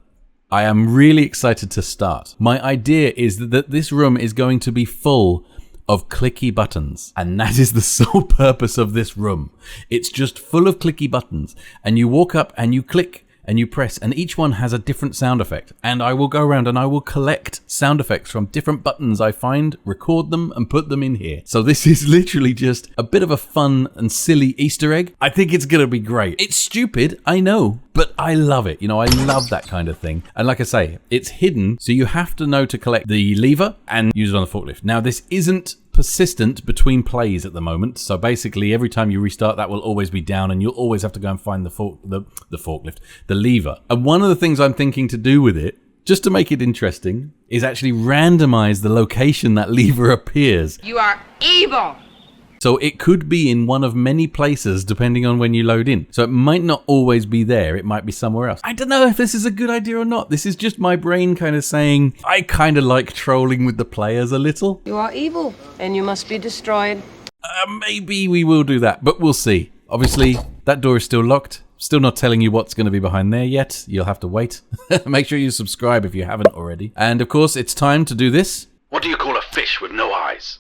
Speaker 1: I am really excited to start. My idea is that this room is going to be full of clicky buttons. And that is the sole purpose of this room. It's just full of clicky buttons. And you walk up and you click and you press, and each one has a different sound effect. And I will go around and I will collect sound effects from different buttons I find, record them, and put them in here. So this is literally just a bit of a fun and silly Easter egg. I think it's gonna be great. It's stupid, I know, but I love it. You know, I love that kind of thing. And like I say, it's hidden, so you have to know to collect the lever and use it on the forklift. Now, this isn't persistent between plays at the moment, so basically every time you restart, that will always be down, and you'll always have to go and find the forklift, the lever. And one of the things I'm thinking to do with it, just to make it interesting, is actually randomize the location that lever appears.
Speaker 9: You are evil!
Speaker 1: So it could be in one of many places depending on when you load in. So it might not always be there, it might be somewhere else. I don't know if this is a good idea or not. This is just my brain kind of saying, I kind of like trolling with the players a little.
Speaker 11: You are evil, and you must be destroyed.
Speaker 1: Maybe we will do that, but we'll see. Obviously, that door is still locked. Still not telling you what's going to be behind there yet. You'll have to wait. Make sure you subscribe if you haven't already. And of course, it's time to do this.
Speaker 3: What do you call a fish with no eyes?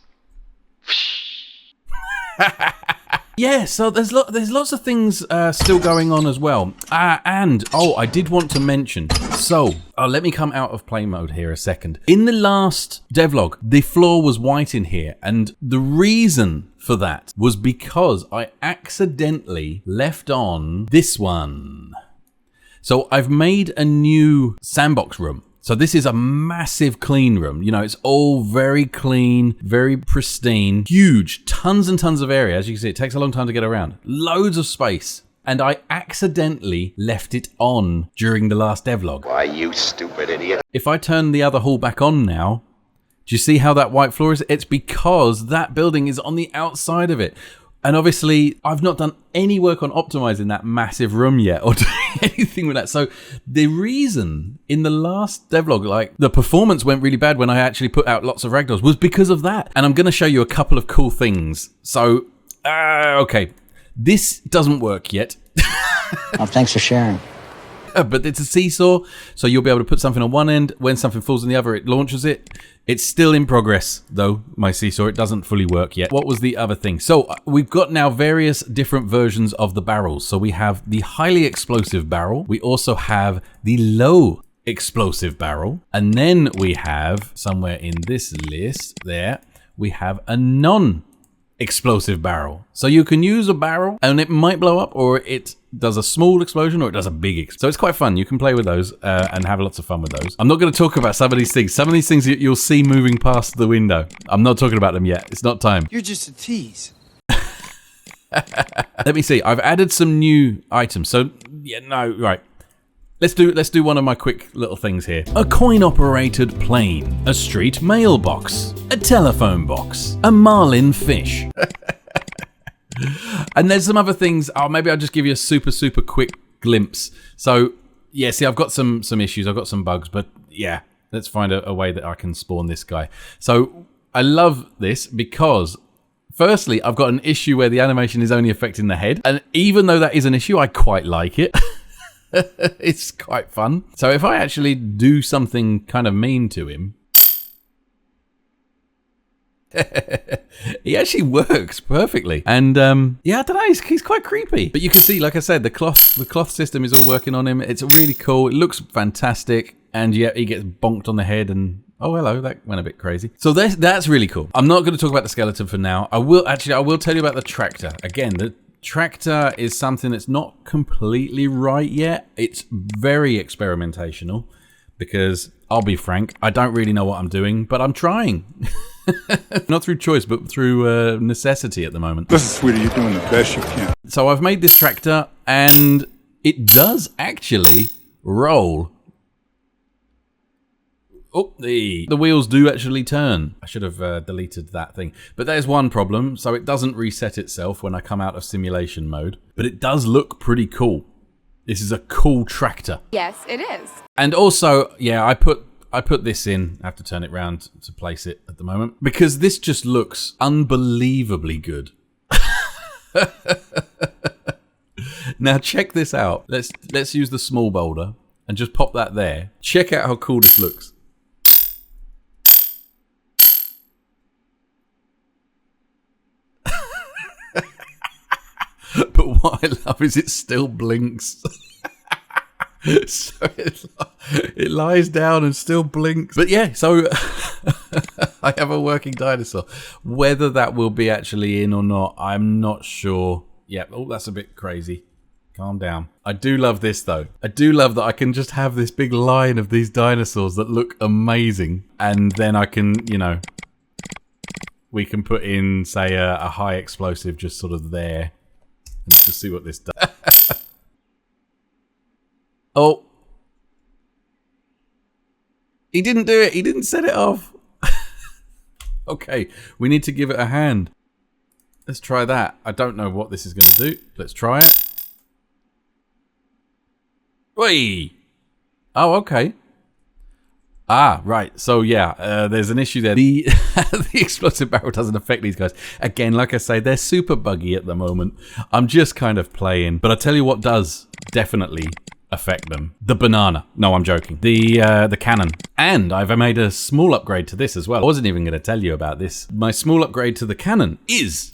Speaker 1: Yeah, so there's lots of things still going on as well. And I did want to mention, so let me come out of play mode here a second. In the last devlog, the floor was white in here, and the reason for that was because I accidentally left on this one. So I've made a new sandbox room. So this is a massive clean room. You know, it's all very clean, very pristine, huge, tons and tons of area. As you can see, it takes a long time to get around. Loads of space. And I accidentally left it on during the last devlog.
Speaker 2: Why, you stupid idiot.
Speaker 1: If I turn the other hall back on now, do you see how that white floor is? It's because that building is on the outside of it. And obviously, I've not done any work on optimizing that massive room yet or doing anything with that. So the reason in the last devlog, like the performance went really bad when I actually put out lots of ragdolls was because of that. And I'm going to show you a couple of cool things. So, okay, this doesn't work yet.
Speaker 11: Oh, thanks for sharing.
Speaker 1: But it's a seesaw, so you'll be able to put something on one end. When something falls on the other, it launches it. It's still in progress, though, my seesaw. It doesn't fully work yet. What was the other thing? So we've got now various different versions of the barrels. So we have the highly explosive barrel. We also have the low explosive barrel. And then we have, somewhere in this list there, we have a non-explosive barrel. So you can use a barrel and it might blow up, or it does a small explosion, or it does a big explosion. So it's quite fun. You can play with those and have lots of fun with those. I'm not going to talk about some of these things. Some of these things you'll see moving past the window. I'm not talking about them yet. It's not time.
Speaker 6: You're just a tease.
Speaker 1: Let me see. I've added some new items. So yeah, no, right. Let's do one of my quick little things here. A coin-operated plane, a street mailbox, a telephone box, a marlin fish. And there's some other things. Oh, maybe I'll just give you a super quick glimpse. So yeah, see, I've got some issues. I've got some bugs, but yeah, let's find a way that I can spawn this guy. So I love this because firstly, I've got an issue where the animation is only affecting the head. And even though that is an issue, I quite like it. It's quite fun. So if I actually do something kind of mean to him, he actually works perfectly. And yeah, I don't know, he's quite creepy. But you can see, like I said, the cloth system is all working on him. It's really cool. It looks fantastic. And yeah, he gets bonked on the head and oh, hello, that went a bit crazy. So that's really cool. I'm not going to talk about the skeleton for now. I will tell you about the tractor. Again, the tractor is something that's not completely right yet. It's very experimentational because I'll be frank, I don't really know what I'm doing, but I'm trying. Not through choice, but through necessity at the moment.
Speaker 13: Listen, sweetie, you're doing the best you can.
Speaker 1: So I've made this tractor and it does actually roll. Oh, the wheels do actually turn. I should have deleted that thing. But there's one problem. So it doesn't reset itself when I come out of simulation mode. But it does look pretty cool. This is a cool tractor.
Speaker 9: Yes, it is.
Speaker 1: And also, yeah, I put this in. I have to turn it around to place it at the moment. Because this just looks unbelievably good. Now check this out. Let's use the small boulder and just pop that there. Check out how cool this looks. But what I love is it still blinks. So it lies down and still blinks. But yeah, so I have a working dinosaur. Whether that will be actually in or not, I'm not sure. Yeah, oh, that's a bit crazy. Calm down. I do love this though. I do love that I can just have this big line of these dinosaurs that look amazing. And then I can, you know, we can put in, say, a high explosive just sort of there. And just see what this does. Oh. He didn't do it. He didn't set it off. Okay, we need to give it a hand. Let's try that. I don't know what this is going to do. Let's try it. Whee! Oh, okay. Ah, right. So yeah, there's an issue there. The explosive barrel doesn't affect these guys. Again, like I say, they're super buggy at the moment. I'm just kind of playing. But I tell you what does definitely affect them. The banana. No, I'm joking. The cannon. And I've made a small upgrade to this as well. I wasn't even going to tell you about this. My small upgrade to the cannon is...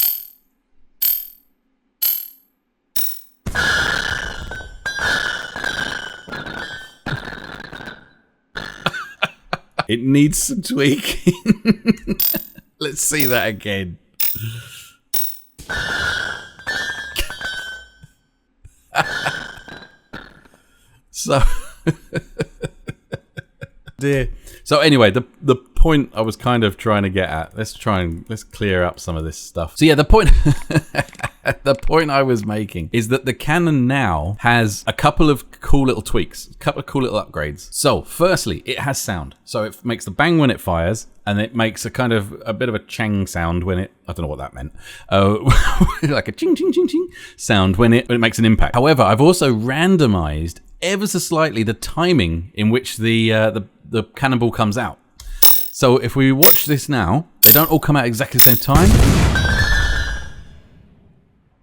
Speaker 1: It needs some tweaking. Let's see that again. So, dear. So anyway, the point I was kind of trying to get at. Let's clear up some of this stuff. So yeah, the point I was making is that the cannon now has a couple of cool little tweaks, a couple of cool little upgrades. So firstly, it has sound. So it makes the bang when it fires, and it makes a kind of a bit of a chang sound when it, I don't know what that meant, like a ching ching ching ching sound when it makes an impact. However, I've also randomized ever so slightly the timing in which the cannonball comes out. So if we watch this now, they don't all come out exactly the same time.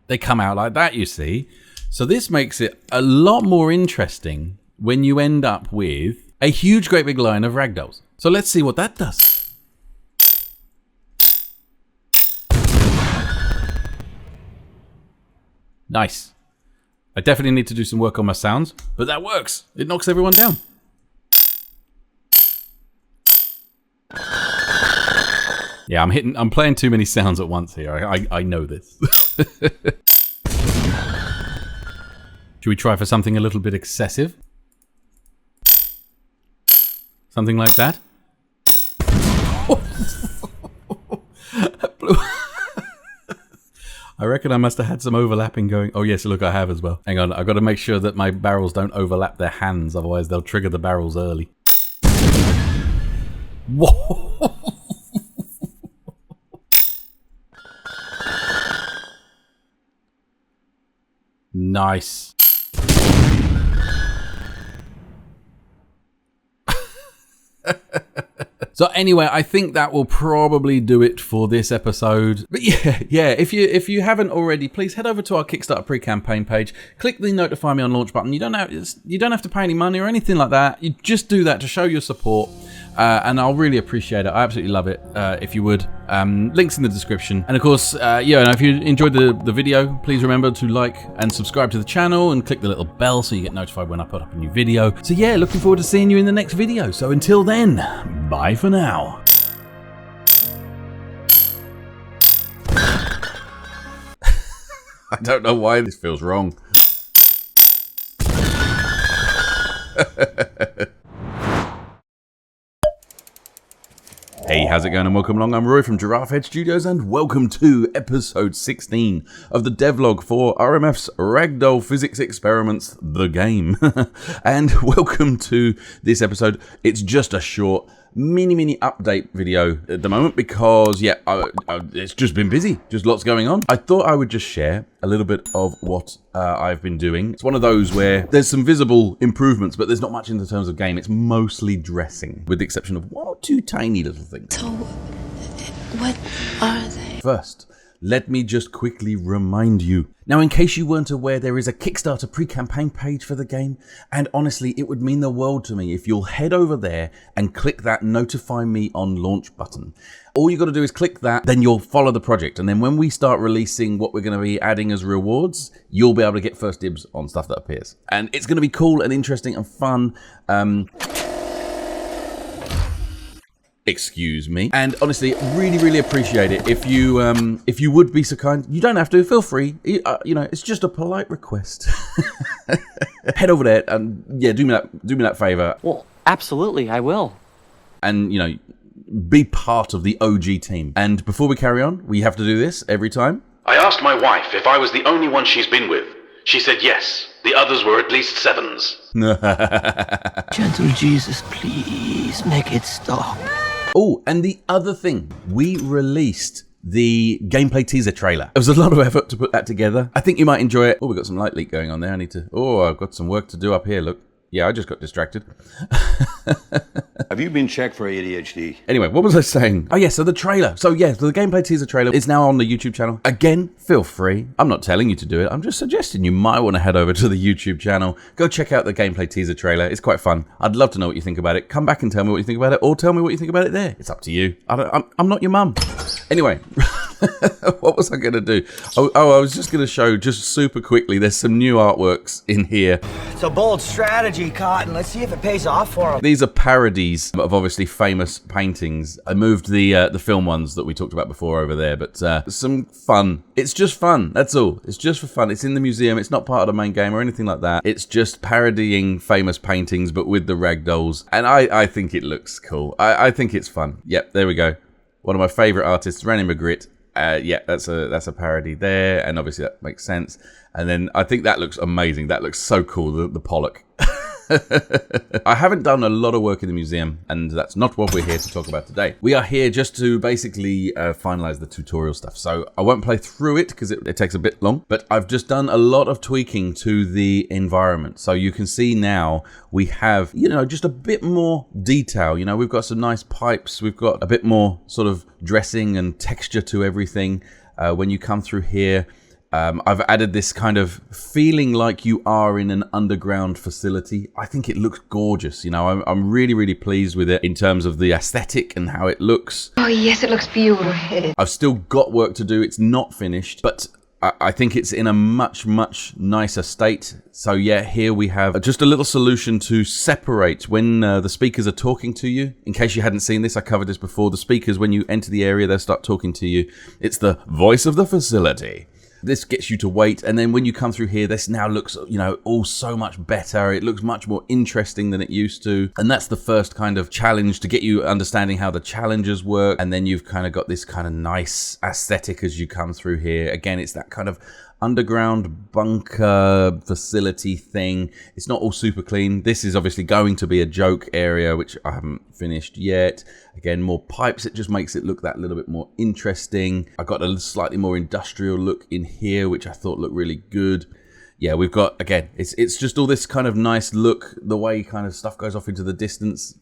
Speaker 1: They come out like that, you see. So this makes it a lot more interesting when you end up with a huge, great big line of ragdolls. So let's see what that does. Nice. I definitely need to do some work on my sounds, but that works. It knocks everyone down. Yeah, I'm playing too many sounds at once here. I know this. Should we try for something a little bit excessive? Something like that? I reckon I must have had some overlapping going. Oh yes, look, I have as well. Hang on, I've got to make sure that my barrels don't overlap their hands, otherwise they'll trigger the barrels early. Whoa! Nice. So anyway, I think that will probably do it for this episode. But yeah, if you haven't already, please head over to our Kickstarter pre-campaign page. Click the notify me on launch button. You don't have to pay any money or anything like that. You just do that to show your support. And I'll really appreciate it. I absolutely love it if you would. Links in the description. And of course, yeah, if you enjoyed the video, please remember to like and subscribe to the channel and click the little bell so you get notified when I put up a new video. So yeah, looking forward to seeing you in the next video. So until then, bye for now. I don't know why this feels wrong. Hey, how's it going and welcome along. I'm Roy from Giraffe Head Studios and welcome to episode 16 of the devlog for RMF's Ragdoll Physics Experiments, the game. And welcome to this episode. It's just a short mini update video at the moment because, yeah, it's just been busy. Just lots going on. I thought I would just share a little bit of what I've been doing. It's one of those where there's some visible improvements, but there's not much in the terms of game. It's mostly dressing, with the exception of one or two tiny little things.
Speaker 4: So, what are they?
Speaker 1: First, let me just quickly remind you. Now, in case you weren't aware, there is a Kickstarter pre-campaign page for the game, and honestly, it would mean the world to me if you'll head over there and click that notify me on launch button. All you got to do is click that, then you'll follow the project, and then when we start releasing what we're going to be adding as rewards, you'll be able to get first dibs on stuff that appears. And it's going to be cool and interesting and fun. Excuse me. And honestly, really appreciate it if you would be so kind. You don't have to, feel free. You know, it's just a polite request. Head over there and yeah, do me that favor.
Speaker 11: Well, absolutely, I will.
Speaker 1: And you know, be part of the OG team. And before we carry on, we have to do this every time.
Speaker 3: I asked my wife if I was the only one she's been with. She said yes. The others were at least 7s.
Speaker 11: Gentle Jesus, please make it stop.
Speaker 1: Oh, and the other thing, we released the gameplay teaser trailer. It was a lot of effort to put that together. I think you might enjoy it. Oh, we've got some light leak going on there. I've got some work to do up here, look. Yeah, I just got distracted.
Speaker 8: Have you been checked for ADHD?
Speaker 1: Anyway, what was I saying? Oh yeah, so the trailer. So yeah, the gameplay teaser trailer is now on the YouTube channel. Again, feel free. I'm not telling you to do it. I'm just suggesting you might want to head over to the YouTube channel. Go check out the gameplay teaser trailer. It's quite fun. I'd love to know what you think about it. Come back and tell me what you think about it, or tell me what you think about it there. It's up to you. I'm not your mum. Anyway. What was I going to do? I was just going to show, just super quickly, there's some new artworks in here.
Speaker 6: It's a bold strategy, Cotton. Let's see if it pays off for him.
Speaker 1: These are parodies of obviously famous paintings. I moved the film ones that we talked about before over there, but some fun. It's just fun, that's all. It's just for fun. It's in the museum. It's not part of the main game or anything like that. It's just parodying famous paintings, but with the ragdolls. And I think it looks cool. I think it's fun. Yep, there we go. One of my favorite artists, Randy Magritte. Yeah, that's a parody there, and obviously that makes sense. And then I think that looks amazing. That looks so cool, the Pollock. I haven't done a lot of work in the museum, and that's not what we're here to talk about today. We are here just to basically finalize the tutorial stuff. So I won't play through it because it takes a bit long, but I've just done a lot of tweaking to the environment. So you can see now we have, you know, just a bit more detail. You know, we've got some nice pipes. We've got a bit more sort of dressing and texture to everything. When you come through here, I've added this kind of feeling like you are in an underground facility. I think it looks gorgeous. You know, I'm really pleased with it in terms of the aesthetic and how it looks.
Speaker 4: Oh, yes, it looks beautiful.
Speaker 1: I've still got work to do. It's not finished, but I think it's in a much nicer state. So yeah, here we have just a little solution to separate when the speakers are talking to you. In case you hadn't seen this, I covered this before. The speakers, when you enter the area, they'll start talking to you. It's the voice of the facility. This gets you to wait, and then when you come through here, this now looks, you know, all so much better. It looks much more interesting than it used to, and that's the first kind of challenge to get you understanding how the challenges work, and then you've kind of got this kind of nice aesthetic as you come through here. Again, it's that kind of underground bunker facility thing. It's not all super clean. This is obviously going to be a joke area, which I haven't finished yet. Again, more pipes. It just makes it look that little bit more interesting. I got a slightly more industrial look in here, which I thought looked really good. Yeah, we've got, again, it's just all this kind of nice look, the way kind of stuff goes off into the distance.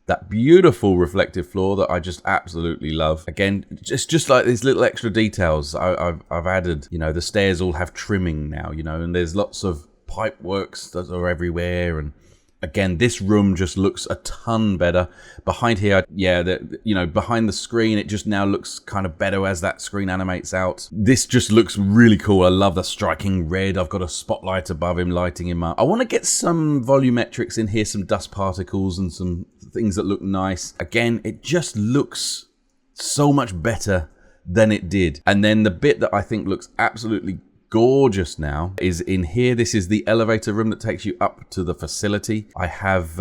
Speaker 1: That beautiful reflective floor that I just absolutely love. Again, just like these little extra details I've added. You know, the stairs all have trimming now, you know, and there's lots of pipe works that are everywhere. And again, this room just looks a ton better. Behind here, yeah, you know, behind the screen, it just now looks kind of better as that screen animates out. This just looks really cool. I love the striking red. I've got a spotlight above him, lighting him up. I want to get some volumetrics in here, some dust particles and some things that look nice. Again, it just looks so much better than it did. And then the bit that I think looks absolutely gorgeous now is in here. This is the elevator room that takes you up to the facility. I have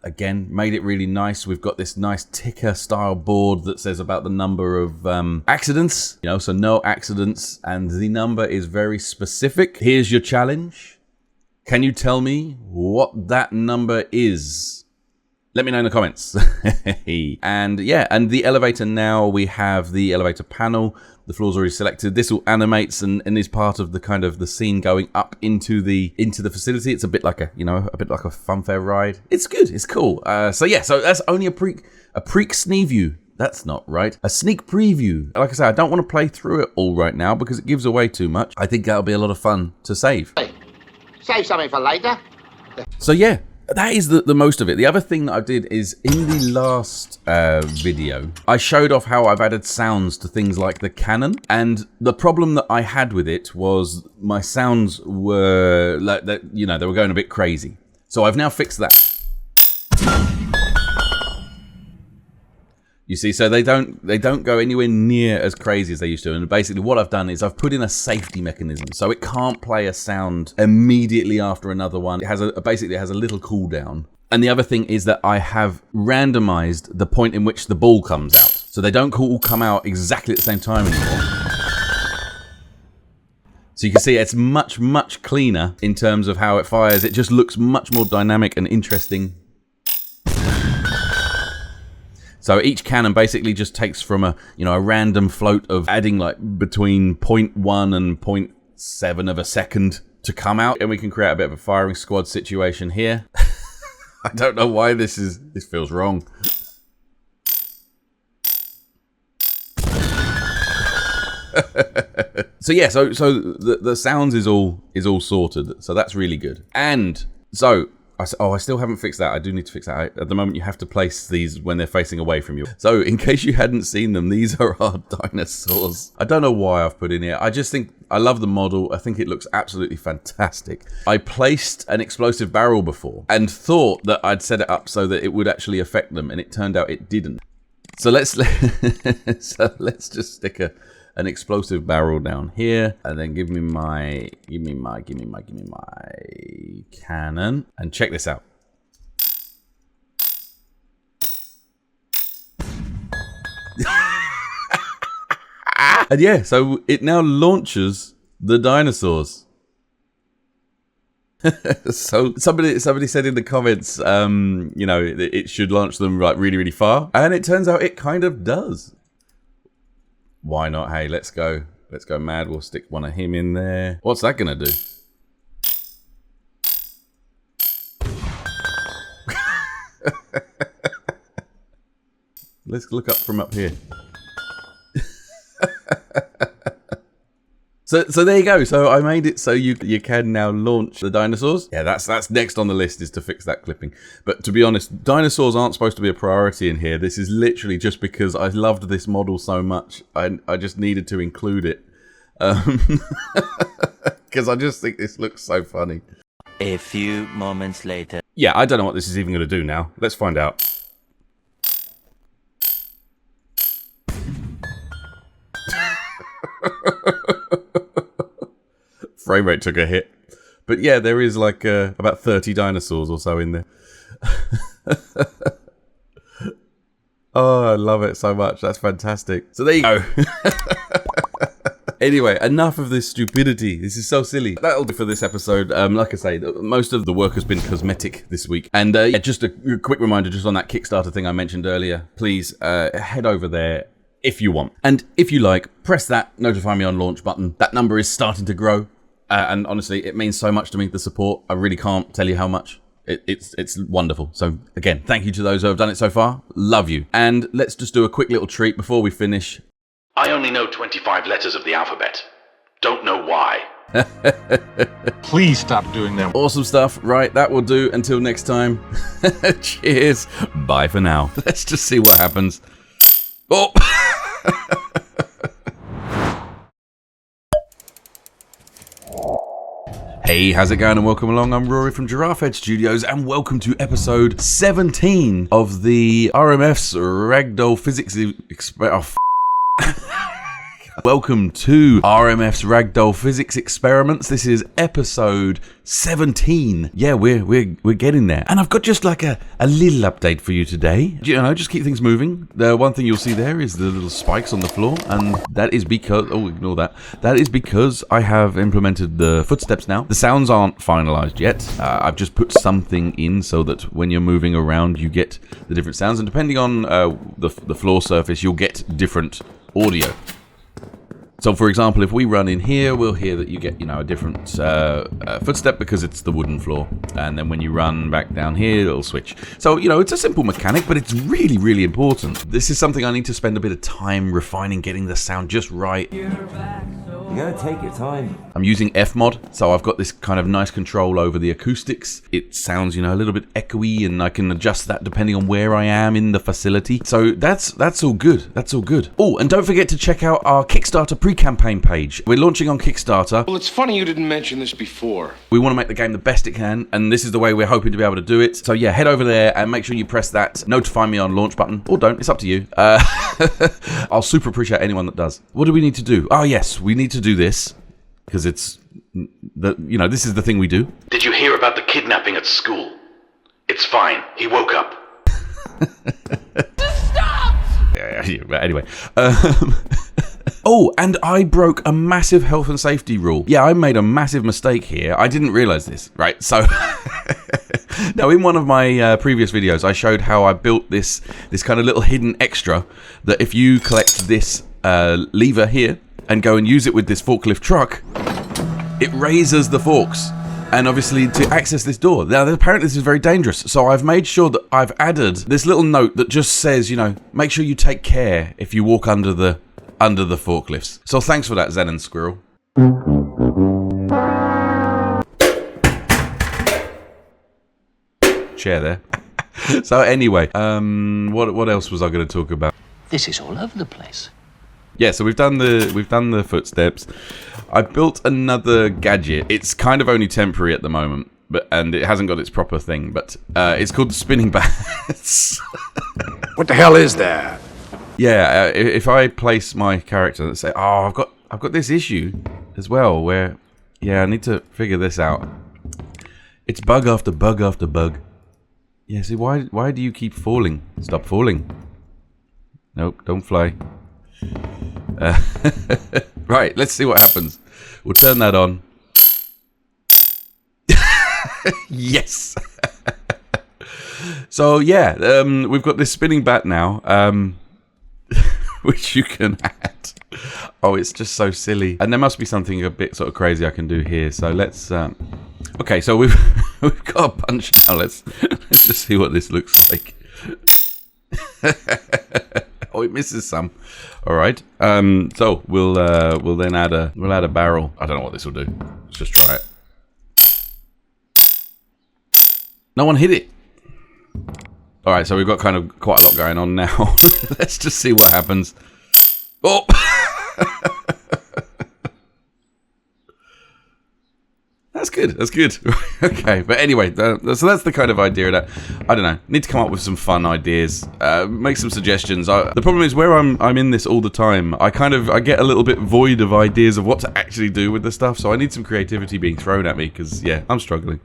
Speaker 1: again made it really nice. We've got this nice ticker style board that says about the number of accidents, you know, so no accidents, and the number is very specific. Here's your challenge. Can you tell me what that number is? Let me know in the comments. And yeah, and the elevator now, we have the elevator panel. The floor's already selected. This all animates and is part of the kind of the scene going up into the facility. It's a bit like a, you know, a bit like a funfair ride. It's good. It's cool. So yeah, so that's only a pre-sneeview That's not right. A sneak preview. Like I say, I don't want to play through it all right now because it gives away too much. I think that'll be a lot of fun to save.
Speaker 6: Hey, save something for later.
Speaker 1: So yeah, that is the most of it. The other thing that I did is in the last video, I showed off how I've added sounds to things like the cannon. And the problem that I had with it was my sounds were like that, you know, they were going a bit crazy. So I've now fixed that. You see, so they don't go anywhere near as crazy as they used to. And basically what I've done is I've put in a safety mechanism. So it can't play a sound immediately after another one. It has basically it has a little cooldown. And the other thing is that I have randomized the point in which the ball comes out. So they don't all come out exactly at the same time anymore. So you can see it's much, much cleaner in terms of how it fires. It just looks much more dynamic and interesting. So each cannon basically just takes from a random float of adding like between 0.1 and 0.7 of a second to come out, and we can create a bit of a firing squad situation here. I don't know why this feels wrong. So yeah, so the sounds is all sorted. So that's really good. And so I still haven't fixed that. I do need to fix that. At the moment, you have to place these when they're facing away from you. So in case you hadn't seen them, these are our dinosaurs. I don't know why I've put in here. I just think I love the model. I think it looks absolutely fantastic. I placed an explosive barrel before and thought that I'd set it up so that it would actually affect them, and it turned out it didn't. So let's just stick an explosive barrel down here, and then give me my cannon, and check this out. And yeah, so it now launches the dinosaurs. So somebody said in the comments, you know, it should launch them like really, really far, and it turns out it kind of does. Why not? Hey, let's go mad. We'll stick one of him in there. What's that gonna do? Let's look up from up here. So there you go. So I made it so you can now launch the dinosaurs. Yeah, that's next on the list, is to fix that clipping. But to be honest, dinosaurs aren't supposed to be a priority in here. This is literally just because I loved this model so much. I just needed to include it. Because I just think this looks so funny.
Speaker 10: A few moments later.
Speaker 1: Yeah, I don't know what this is even going to do now. Let's find out. Frame rate took a hit. But yeah, there is like about 30 dinosaurs or so in there. Oh, I love it so much. That's fantastic. So there you go. Anyway, enough of this stupidity. This is so silly. That'll do for this episode. Like I say, most of the work has been cosmetic this week. And yeah, just a quick reminder, just on that Kickstarter thing I mentioned earlier, please head over there if you want. And if you like, press that notify me on launch button. That number is starting to grow. And honestly, it means so much to me, the support. I really can't tell you how much. It's wonderful. So again, thank you to those who have done it so far. Love you. And let's just do a quick little treat before we finish.
Speaker 3: I only know 25 letters of the alphabet. Don't know why.
Speaker 13: Please stop doing that.
Speaker 1: Awesome stuff. Right, that will do. Until next time. Cheers. Bye for now. Let's just see what happens. Oh! Hey, how's it going and welcome along. I'm Rory from Giraffe Head Studios and welcome to episode 17 of the RMF's Ragdoll Physics Experiment. Welcome to RMF's Ragdoll Physics Experiments. This is episode 17. Yeah, we're getting there. And I've got just like a little update for you today. You know, just keep things moving. The one thing you'll see there is the little spikes on the floor, and that is because, oh, ignore that. That is because I have implemented the footsteps now. The sounds aren't finalized yet. I've just put something in so that when you're moving around, you get the different sounds, and depending on the floor surface, you'll get different audio. So for example, if we run in here, we'll hear that you get, you know, a different footstep because it's the wooden floor. And then when you run back down here, it'll switch. So, you know, it's a simple mechanic, but it's really, really important. This is something I need to spend a bit of time refining, getting the sound just right.
Speaker 10: You gotta take your time.
Speaker 1: I'm using fmod, so I've got this kind of nice control over the acoustics. It sounds, you know, a little bit echoey, and I can adjust that depending on where I am in the facility. So that's all good. That's all good. Oh, and don't forget to check out our Kickstarter pre-campaign page. We're launching on Kickstarter.
Speaker 13: Well, it's funny you didn't mention this before.
Speaker 1: We want to make the game the best it can, and this is the way we're hoping to be able to do it. So yeah, head over there and make sure you press that notify me on launch button, or don't. It's up to you. I'll super appreciate anyone that does. What do we need to do? Oh yes, we need to do this because it's the, you know, this is the thing we do.
Speaker 3: Did you hear about the kidnapping at school? It's fine. He woke up.
Speaker 9: Stop!
Speaker 1: Yeah, but anyway. Oh, and I broke a massive health and safety rule. Yeah, I made a massive mistake here. I didn't realize this, right? So, now in one of my previous videos, I showed how I built this kind of little hidden extra that if you collect this lever here and go and use it with this forklift truck, it raises the forks. And obviously to access this door. Now apparently this is very dangerous, so I've made sure that I've added this little note that just says, you know, make sure you take care if you walk under the forklifts. So thanks for that, Zen and Squirrel. Chair there. So anyway, what else was I going to talk about?
Speaker 11: This is all over the place.
Speaker 1: Yeah, so we've done the footsteps. I built another gadget. It's kind of only temporary at the moment, and it hasn't got its proper thing, but it's called the spinning bats.
Speaker 8: What the hell is that?
Speaker 1: Yeah, if I place my character and say, "Oh, I've got this issue as well," where, yeah, I need to figure this out. It's bug after bug after bug. Yeah, see, why do you keep falling? Stop falling. Nope, don't fly. Right, let's see what happens. We'll turn that on. Yes. So yeah, we've got this spinning bat now, which you can add. Oh, it's just so silly. And there must be something a bit sort of crazy I can do here. So let's. Okay, so we've got a bunch now. Let's just see what this looks like. Oh, it misses some. All right. So we'll then add a barrel. I don't know what this will do. Let's just try it. No one hit it. All right. So we've got kind of quite a lot going on now. Let's just see what happens. Oh. That's good. That's good. Okay, but anyway, so that's the kind of idea that I don't know. Need to come up with some fun ideas, make some suggestions. The problem is where I'm in this all the time. I get a little bit void of ideas of what to actually do with the stuff. So I need some creativity being thrown at me because yeah, I'm struggling.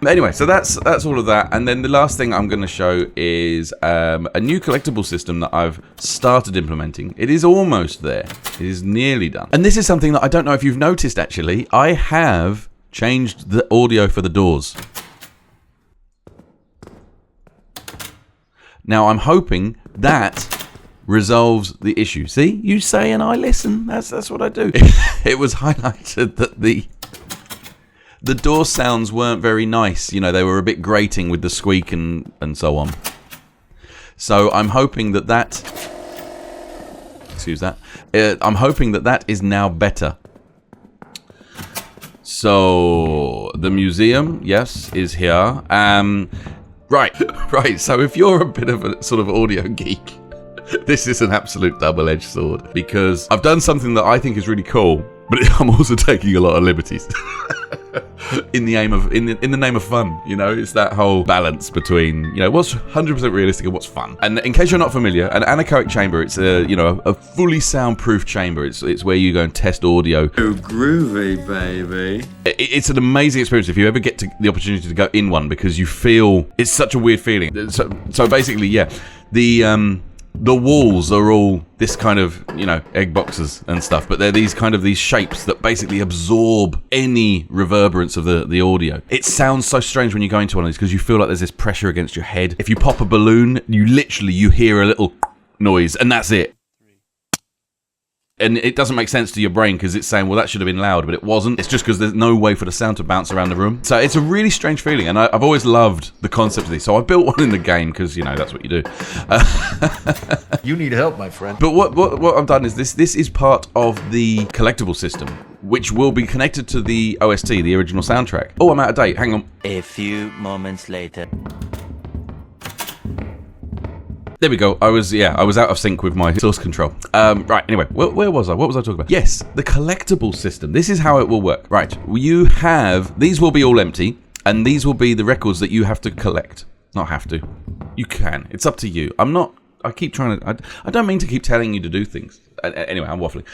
Speaker 1: Anyway, so that's all of that, and then the last thing I'm going to show is a new collectible system that I've started implementing. It is almost there. It is nearly done, and this is something that I don't know if you've noticed. Actually, I have changed the audio for the doors. Now I'm hoping that resolves the issue. See, you say and I listen. That's what I do. It was highlighted that the door sounds weren't very nice. You know, they were a bit grating with the squeak and so on. So I'm hoping that excuse that. I'm hoping that is now better. So the museum, yes, is here. Right. So if you're a bit of a sort of audio geek, this is an absolute double-edged sword because I've done something that I think is really cool, but I'm also taking a lot of liberties in the name of fun. You know, it's that whole balance between, you know, what's 100% realistic and what's fun. And in case you're not familiar, an anechoic chamber, it's a fully soundproof chamber. It's where you go and test audio.
Speaker 8: Oh, groovy, baby.
Speaker 1: It's an amazing experience if you ever get the opportunity to go in one because you feel it's such a weird feeling. So basically, yeah, the walls are all this kind of, you know, egg boxes and stuff, but they're these shapes that basically absorb any reverberance of the audio. It sounds so strange when you go into one of these because you feel like there's this pressure against your head. If you pop a balloon, you hear a little noise and that's it. And it doesn't make sense to your brain because it's saying, well, that should have been loud, but it wasn't. It's just because there's no way for the sound to bounce around the room. So it's a really strange feeling, and I've always loved the concept of these. So I built one in the game because, you know, that's what you do.
Speaker 8: You need help, my friend.
Speaker 1: But what I've done is this is part of the collectible system, which will be connected to the OST, the original soundtrack. Oh, I'm out of date. Hang on.
Speaker 10: A few moments later.
Speaker 1: There we go. I was out of sync with my source control. Right, anyway, where was I? What was I talking about? Yes, the collectible system. This is how it will work. Right, you have, these will be all empty, and these will be the records that you have to collect. Not have to. You can. It's up to you. I keep trying to, I don't mean to keep telling you to do things. Anyway, I'm waffling.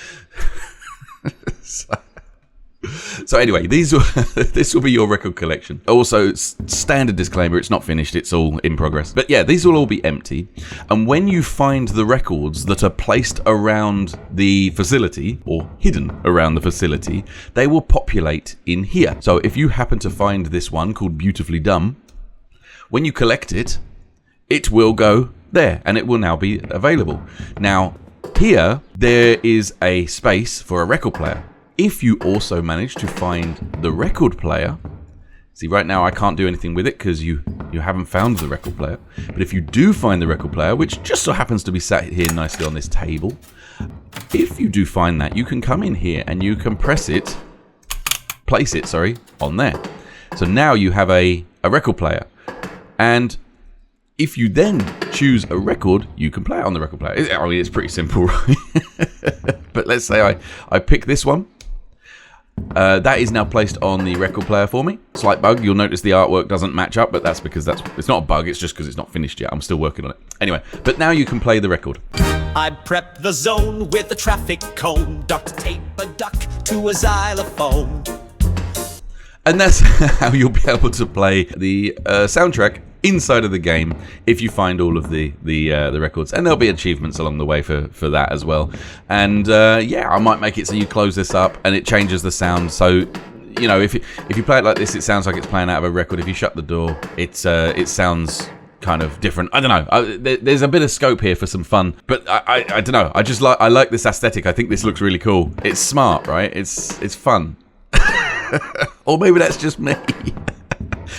Speaker 1: So anyway, this will be your record collection. Also, standard disclaimer, it's not finished, it's all in progress. But yeah, these will all be empty. And when you find the records that are placed around the facility, or hidden around the facility, they will populate in here. So if you happen to find this one called Beautifully Dumb, when you collect it, it will go there, and it will now be available. Now, here, there is a space for a record player. If you also manage to find the record player, see right now I can't do anything with it because you haven't found the record player, but if you do find the record player, which just so happens to be sat here nicely on this table, if you do find that, you can come in here and you can place it, on there. So now you have a record player, and if you then choose a record, you can play it on the record player. I mean, it's pretty simple, right? But let's say I pick this one. That is now placed on the record player for me. Slight bug, you'll notice the artwork doesn't match up, but that's because it's not a bug, it's just because it's not finished yet. I'm still working on it. Anyway, but now you can play the record.
Speaker 14: I prep the zone with a traffic cone, duct tape a duck to a xylophone.
Speaker 1: And that's how you'll be able to play the soundtrack inside of the game if you find all of the records, and there'll be achievements along the way for that as well. And yeah, I might make it so you close this up and it changes the sound. So you know, if you play it like this, it sounds like it's playing out of a record. If you shut the door, it sounds kind of different. I don't know. There's a bit of scope here for some fun, but I don't know. I like this aesthetic. I think this looks really cool. It's smart, right? It's fun. Or maybe that's just me.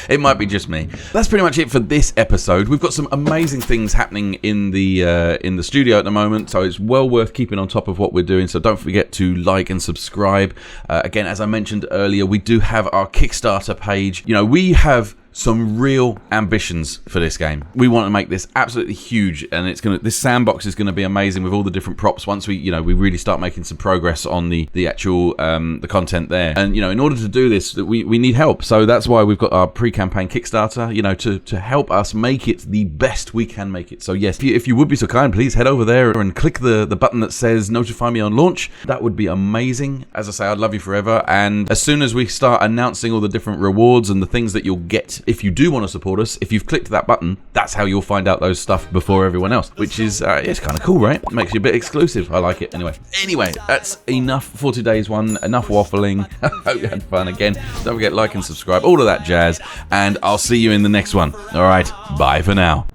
Speaker 1: It might be just me. That's pretty much it for this episode. We've got some amazing things happening in the studio at the moment, so it's well worth keeping on top of what we're doing. So don't forget to like and subscribe. Again, as I mentioned earlier, we do have our Kickstarter page. You know, we have some real ambitions for this game. We want to make this absolutely huge, and this sandbox is gonna be amazing with all the different props once we really start making some progress on the actual the content there. And you know, in order to do this, we need help. So that's why we've got our pre-campaign Kickstarter, you know, to help us make it the best we can make it. So yes, if you would be so kind, please head over there and click the button that says notify me on launch. That would be amazing. As I say, I'd love you forever. And as soon as we start announcing all the different rewards and the things that you'll get if you do want to support us, if you've clicked that button, that's how you'll find out those stuff before everyone else, which is it's kind of cool, right? It makes you a bit exclusive. I like it. Anyway, that's enough for today's one. Enough waffling. I hope you had fun. Again, don't forget like and subscribe, all of that jazz, and I'll see you in the next one. All right, bye for now.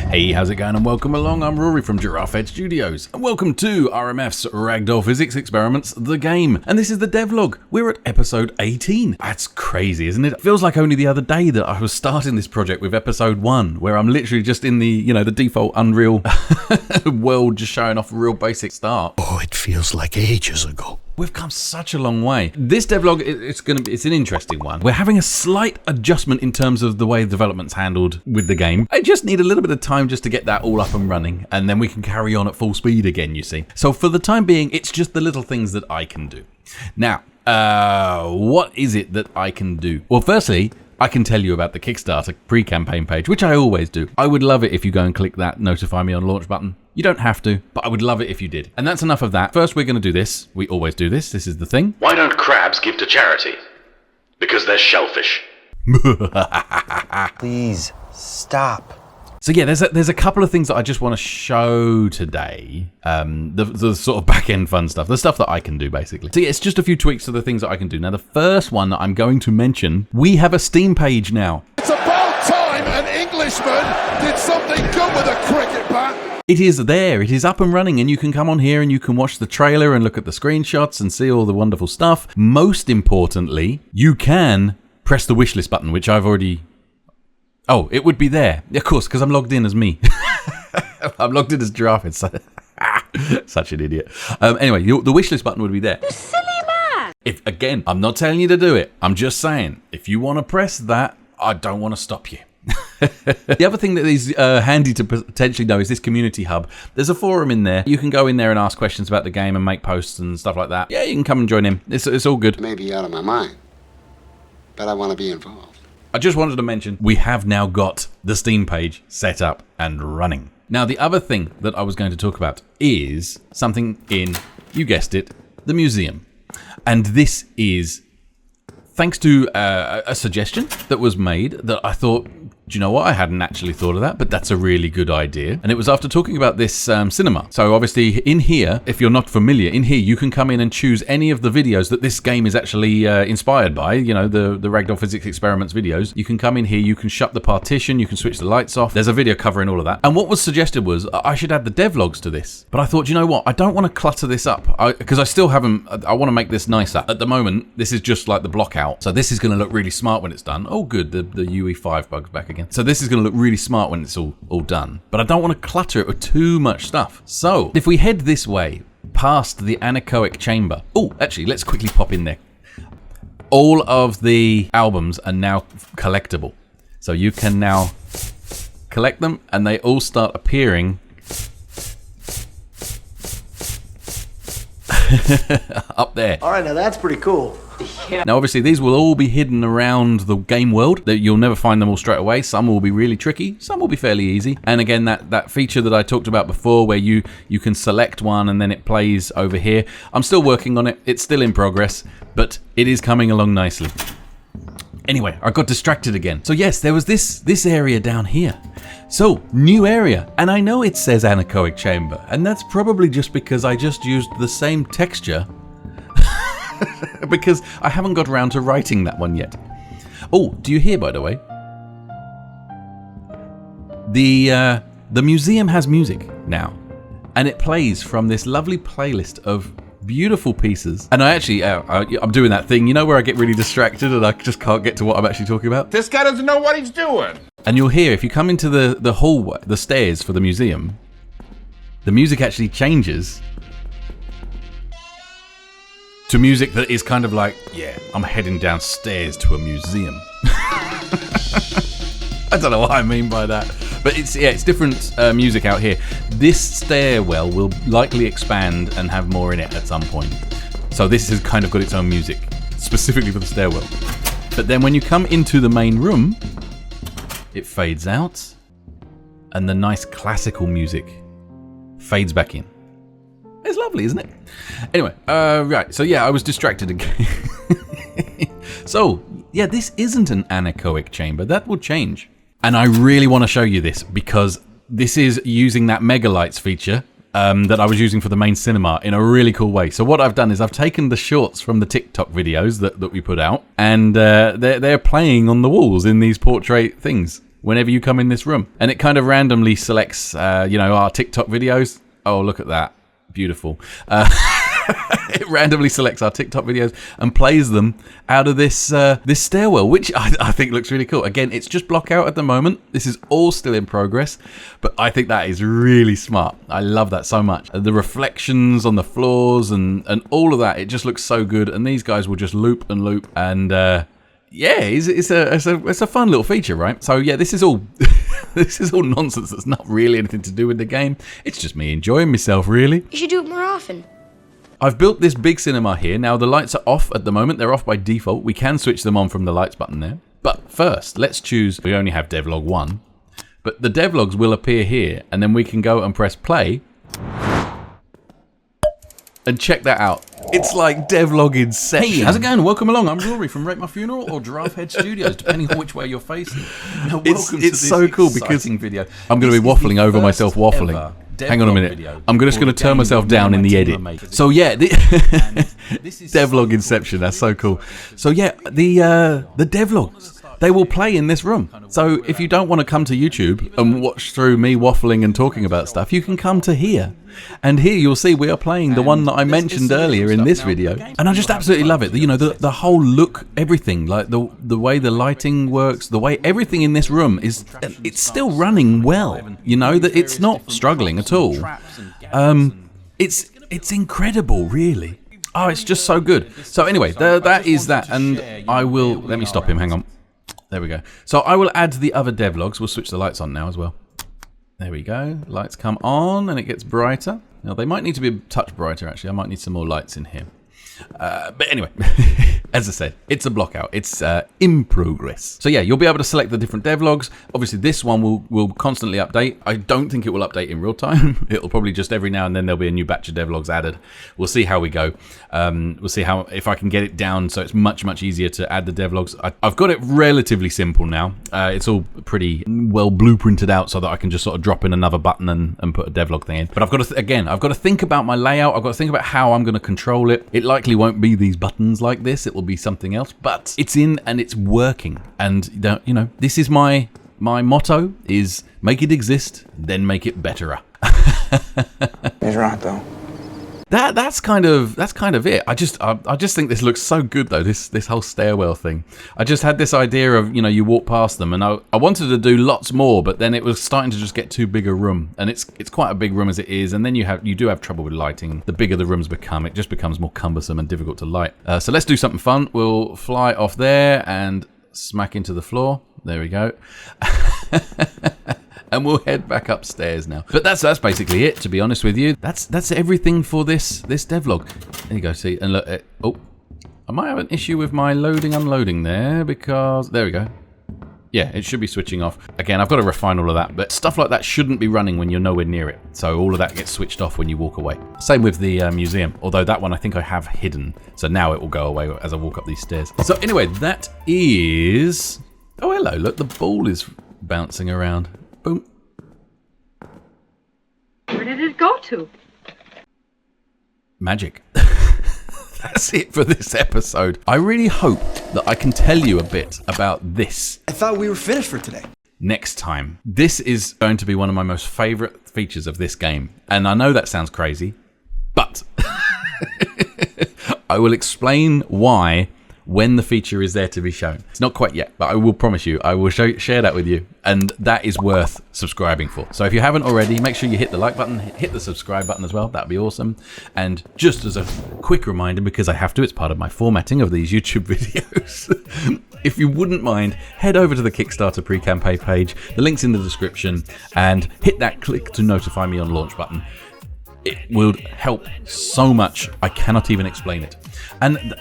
Speaker 1: Hey, how's it going, and welcome along. I'm Rory from Giraffe Head Studios, and welcome to RMF's Ragdoll Physics Experiments, the game. And this is the devlog. We're at episode 18. That's crazy, isn't it? It feels like only the other day that I was starting this project with episode 1, where I'm literally just in the default Unreal world, just showing off a real basic start.
Speaker 15: Oh, it feels like ages ago.
Speaker 1: We've come such a long way. This devlog, it's an interesting one. We're having a slight adjustment in terms of the way development's handled with the game. I just need a little bit of time just to get that all up and running, and then we can carry on at full speed again, you see. So for the time being, it's just the little things that I can do. Now, what is it that I can do? Well, firstly, I can tell you about the Kickstarter pre-campaign page, which I always do. I would love it if you go and click that notify me on launch button. You don't have to, but I would love it if you did. And that's enough of that. First, we're going to do this. We always do this. This is the thing.
Speaker 3: Why don't crabs give to charity? Because they're shellfish.
Speaker 6: Please, stop.
Speaker 1: So yeah, there's a couple of things that I just want to show today. The sort of back-end fun stuff. The stuff that I can do, basically. So yeah, it's just a few tweaks to the things that I can do. Now, the first one that I'm going to mention, we have a Steam page now.
Speaker 16: It's about time an Englishman did something good with a cricket bat.
Speaker 1: It is there, it is up and running, and you can come on here and you can watch the trailer and look at the screenshots and see all the wonderful stuff. Most importantly, you can press the wishlist button, which I've already... Oh, it would be there. Of course, because I'm logged in as me. I'm logged in as Giraffe. It's such an idiot. Anyway, the wishlist button would be there.
Speaker 9: You silly man!
Speaker 1: If, again, I'm not telling you to do it. I'm just saying, if you want to press that, I don't want to stop you. The other thing that is handy to potentially know is this community hub. There's a forum in there. You can go in there and ask questions about the game and make posts and stuff like that. Yeah, you can come and join in. It's all good.
Speaker 16: I may be out of my mind, but I want to be involved.
Speaker 1: I just wanted to mention we have now got the Steam page set up and running. Now, the other thing that I was going to talk about is something in, you guessed it, the museum. And this is thanks to a suggestion that was made that I thought, do you know what? I hadn't actually thought of that, but that's a really good idea. And it was after talking about this cinema. So obviously in here, if you're not familiar, in here you can come in and choose any of the videos that this game is actually inspired by, you know, the Ragdoll physics experiments videos. You can come in here, you can shut the partition, you can switch the lights off. There's a video covering all of that. And what was suggested was I should add the devlogs to this. But I thought, you know what? I don't want to clutter this up because I still haven't, I want to make this nicer. At the moment, this is just like the block out. So this is going to look really smart when it's done. Oh, good. The UE5 bug's back again. So this is going to look really smart when it's all done. But I don't want to clutter it with too much stuff. So if we head this way, past the anechoic chamber. Oh, actually, let's quickly pop in there. All of the albums are now collectible. So you can now collect them and they all start appearing up there.
Speaker 6: All right, now that's pretty cool.
Speaker 1: Yeah. Now, obviously, these will all be hidden around the game world. That you'll never find them all straight away. Some will be really tricky. Some will be fairly easy. And again, that feature that I talked about before, where you can select one and then it plays over here. I'm still working on it. It's still in progress, but it is coming along nicely. Anyway, I got distracted again. So yes, there was this area down here. So, new area. And I know it says anechoic chamber. And that's probably just because I just used the same texture because I haven't got around to writing that one yet. Oh, do you hear, by the way? The museum has music now. And it plays from this lovely playlist of beautiful pieces. And I actually, I'm doing that thing, you know, where I get really distracted and I just can't get to what I'm actually talking about?
Speaker 13: This guy doesn't know what he's doing.
Speaker 1: And you'll hear, if you come into the hallway, the stairs for the museum, the music actually changes to music that is kind of like, yeah, I'm heading downstairs to a museum. I don't know what I mean by that. But it's different music out here. This stairwell will likely expand and have more in it at some point. So this has kind of got its own music, specifically for the stairwell. But then when you come into the main room, it fades out, and the nice classical music fades back in. It's lovely, isn't it? Anyway, right, so yeah, I was distracted again. So, yeah, this isn't an anechoic chamber. That will change. And I really want to show you this because this is using that megalights feature that I was using for the main cinema in a really cool way. So what I've done is I've taken the shorts from the TikTok videos that we put out, and they're playing on the walls in these portrait things whenever you come in this room. And it kind of randomly selects, you know, our TikTok videos. Oh, look at that. Beautiful. It randomly selects our TikTok videos and plays them out of this this stairwell, which I think looks really cool. Again, it's just block out at the moment. This is all still in progress, but I think that is really smart. I love that so much. The reflections on the floors and all of that, it just looks so good. And these guys will just loop and loop, and yeah, it's a fun little feature, right? So yeah, this is all this is all nonsense. That's not really anything to do with the game. It's just me enjoying myself, really.
Speaker 4: You should do it more often.
Speaker 1: I've built this big cinema here. Now, the lights are off at the moment. They're off by default. We can switch them on from the lights button there. But first, let's choose... We only have devlog 1. But the devlogs will appear here, and then we can go and press play. And check that out. It's like devlog Inception. Hey, how's it going? Welcome along. I'm Rory from Wreck My Funeral or Giraffe Head Studios, depending on which way you're facing. Now, it's so cool because video. I'm going to be waffling over myself waffling. Hang on a minute. I'm just going to turn myself down in the edit. So yeah, devlog Inception. That's so cool. So yeah, the devlogs. they will play in this room. So if you don't want to come to YouTube and watch through me waffling and talking about stuff, you can come to here. And here you'll see we are playing the one that I mentioned earlier in this video. And I just absolutely love it. You know, the whole look, everything, like the way the lighting works, the way everything in this room is, it's still running well. You know, that it's not struggling at all. It's incredible, really. Oh, it's just so good. So anyway, that is that. And I will, let me stop him, hang on. There we go. So I will add the other devlogs. We'll switch the lights on now as well. There we go. Lights come on and it gets brighter. Now they might need to be a touch brighter actually. I might need some more lights in here. But anyway, as I said, it's a block out. It's in progress. So yeah, you'll be able to select the different devlogs. Obviously, this one will constantly update. I don't think it will update in real time. It'll probably just every now and then there'll be a new batch of devlogs added. We'll see how we go. We'll see how if I can get it down so it's much easier to add the devlogs. I've got it relatively simple now. It's all pretty well blueprinted out so that I can just sort of drop in another button and put a devlog thing in. But I've got to I've got to think about my layout. I've got to think about how I'm going to control it. It likely won't be these buttons like this. It will be something else, but it's in and it's working. And you know, this is my motto is make it exist, then make it betterer.
Speaker 17: He's right though.
Speaker 1: That's kind of it. I just think this looks so good though. This whole stairwell thing. I just had this idea of, you know, you walk past them, and I wanted to do lots more, but then it was starting to just get too big a room, and it's quite a big room as it is. And then you do have trouble with lighting. The bigger the rooms become, it just becomes more cumbersome and difficult to light. So let's do something fun. We'll fly off there and smack into the floor. There we go. And we'll head back upstairs now. But that's basically it, to be honest with you. That's everything for this devlog. There you go, see, and look, oh, I might have an issue with my loading, unloading there, because, there we go. Yeah, it should be switching off. Again, I've got to refine all of that, but stuff like that shouldn't be running when you're nowhere near it. So all of that gets switched off when you walk away. Same with the museum, although that one I think I have hidden. So now it will go away as I walk up these stairs. So anyway, that is... Oh, hello, look, the ball is bouncing around. Boom.
Speaker 9: Where did it go to?
Speaker 1: Magic. That's it for this episode. I really hope that I can tell you a bit about this.
Speaker 17: I thought we were finished for today.
Speaker 1: Next time. This is going to be one of my most favorite features of this game. And I know that sounds crazy, but I will explain why when the feature is there to be shown. It's not quite yet, but I will promise you, I will share that with you. And that is worth subscribing for. So if you haven't already, make sure you hit the like button, hit the subscribe button as well. That'd be awesome. And just as a quick reminder, because I have to, it's part of my formatting of these YouTube videos. If you wouldn't mind, head over to the Kickstarter pre-campaign page. The link's in the description, and hit that click to notify me on launch button. It will help so much. I cannot even explain it. And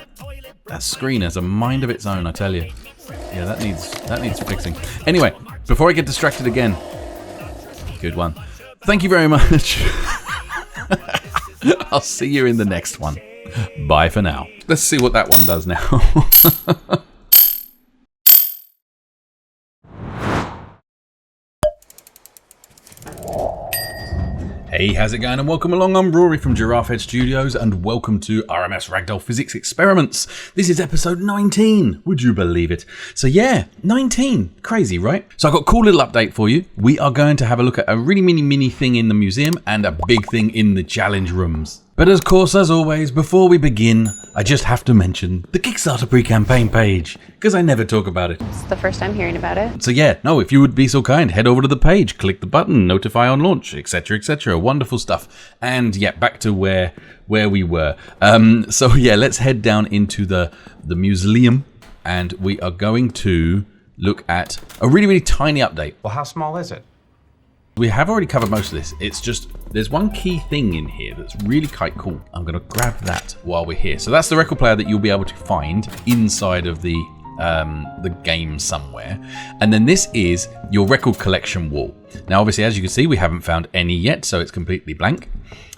Speaker 1: that screen has a mind of its own, I tell you. Yeah, that needs fixing. Anyway, before I get distracted again, good one. Thank you very much. I'll see you in the next one. Bye for now. Let's see what that one does now. Hey, how's it going, and welcome along. I'm Rory from Giraffe Head Studios, and welcome to RMS Ragdoll Physics Experiments. This is episode 19, would you believe it? So yeah, 19, crazy, right? So I've got a cool little update for you. We are going to have a look at a really mini thing in the museum and a big thing in the challenge rooms. But of course, as always, before we begin, I just have to mention the Kickstarter pre-campaign page, because I never talk about it.
Speaker 18: It's the first time hearing about it. So
Speaker 1: yeah, no, if you would be so kind, head over to the page, click the button, notify on launch, etc, etc. Wonderful stuff. And yeah, back to where we were. So yeah, let's head down into the museum, and we are going to look at a really tiny update.
Speaker 7: Well, how small is it?
Speaker 1: We have already covered most of this. It's just, there's one key thing in here that's really quite cool. I'm going to grab that while we're here. So that's the record player that you'll be able to find inside of the game somewhere. And then this is your record collection wall. Now, obviously, as you can see, we haven't found any yet, so it's completely blank.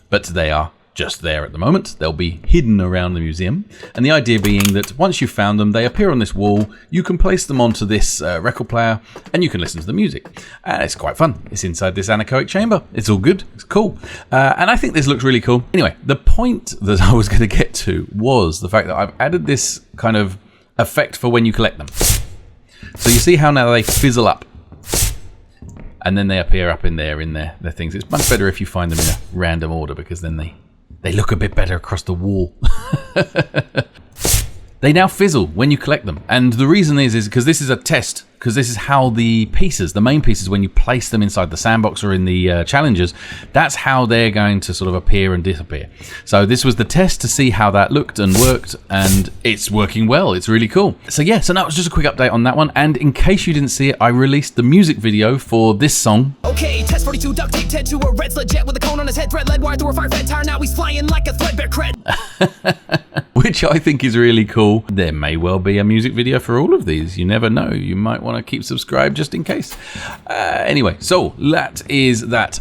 Speaker 1: But they are just there at the moment. They'll be hidden around the museum. And the idea being that once you've found them, they appear on this wall. You can place them onto this record player, and you can listen to the music. It's quite fun. It's inside this anechoic chamber. It's all good. It's cool. And I think this looks really cool. Anyway, the point that I was going to get to was the fact that I've added this kind of effect for when you collect them. So you see how now they fizzle up. And then they appear up in their things. It's much better if you find them in a random order because then they look a bit better across the wall. They now fizzle when you collect them. And the reason is because this is a test, because this is how the pieces, the main pieces, when you place them inside the sandbox or in the challenges, that's how they're going to sort of appear and disappear. So this was the test to see how that looked and worked, and it's working well. It's really cool. So yeah, so that was just a quick update on that one. And in case you didn't see it, I released the music video for this song.
Speaker 14: Okay, test 42, duct tape, Ted to a red sled jet with a cone on his head, thread lead wire through a fire fed tire, now he's flying like a threadbare cred.
Speaker 1: Which I think is really cool. There may well be a music video for all of these. You never know. You might want to keep subscribed just in case. Anyway, so that is that.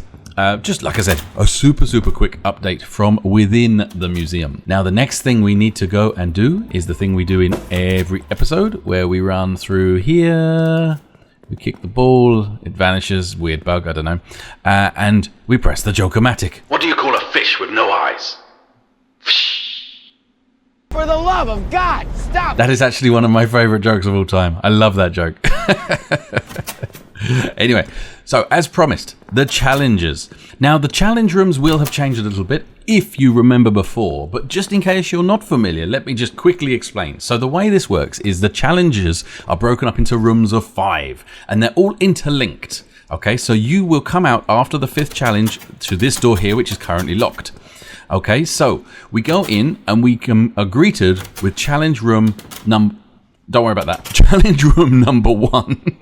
Speaker 1: Just like I said, a super quick update from within the museum. Now, the next thing we need to go and do is the thing we do in every episode, where we run through here. We kick the ball, it vanishes, weird bug, I don't know. And we press the Joker-matic.
Speaker 3: What do you call a fish with no eyes?
Speaker 6: For the love of God, stop!
Speaker 1: That is actually one of my favorite jokes of all time. I love that joke. Anyway, so as promised, the challenges. Now, the challenge rooms will have changed a little bit if you remember before, but just in case you're not familiar, let me just quickly explain. So the way this works is the challenges are broken up into rooms of 5, and they're all interlinked. Okay, so you will come out after the 5th challenge to this door here, which is currently locked. Okay, so we go in and we are greeted with challenge room don't worry about that. Challenge room number 1.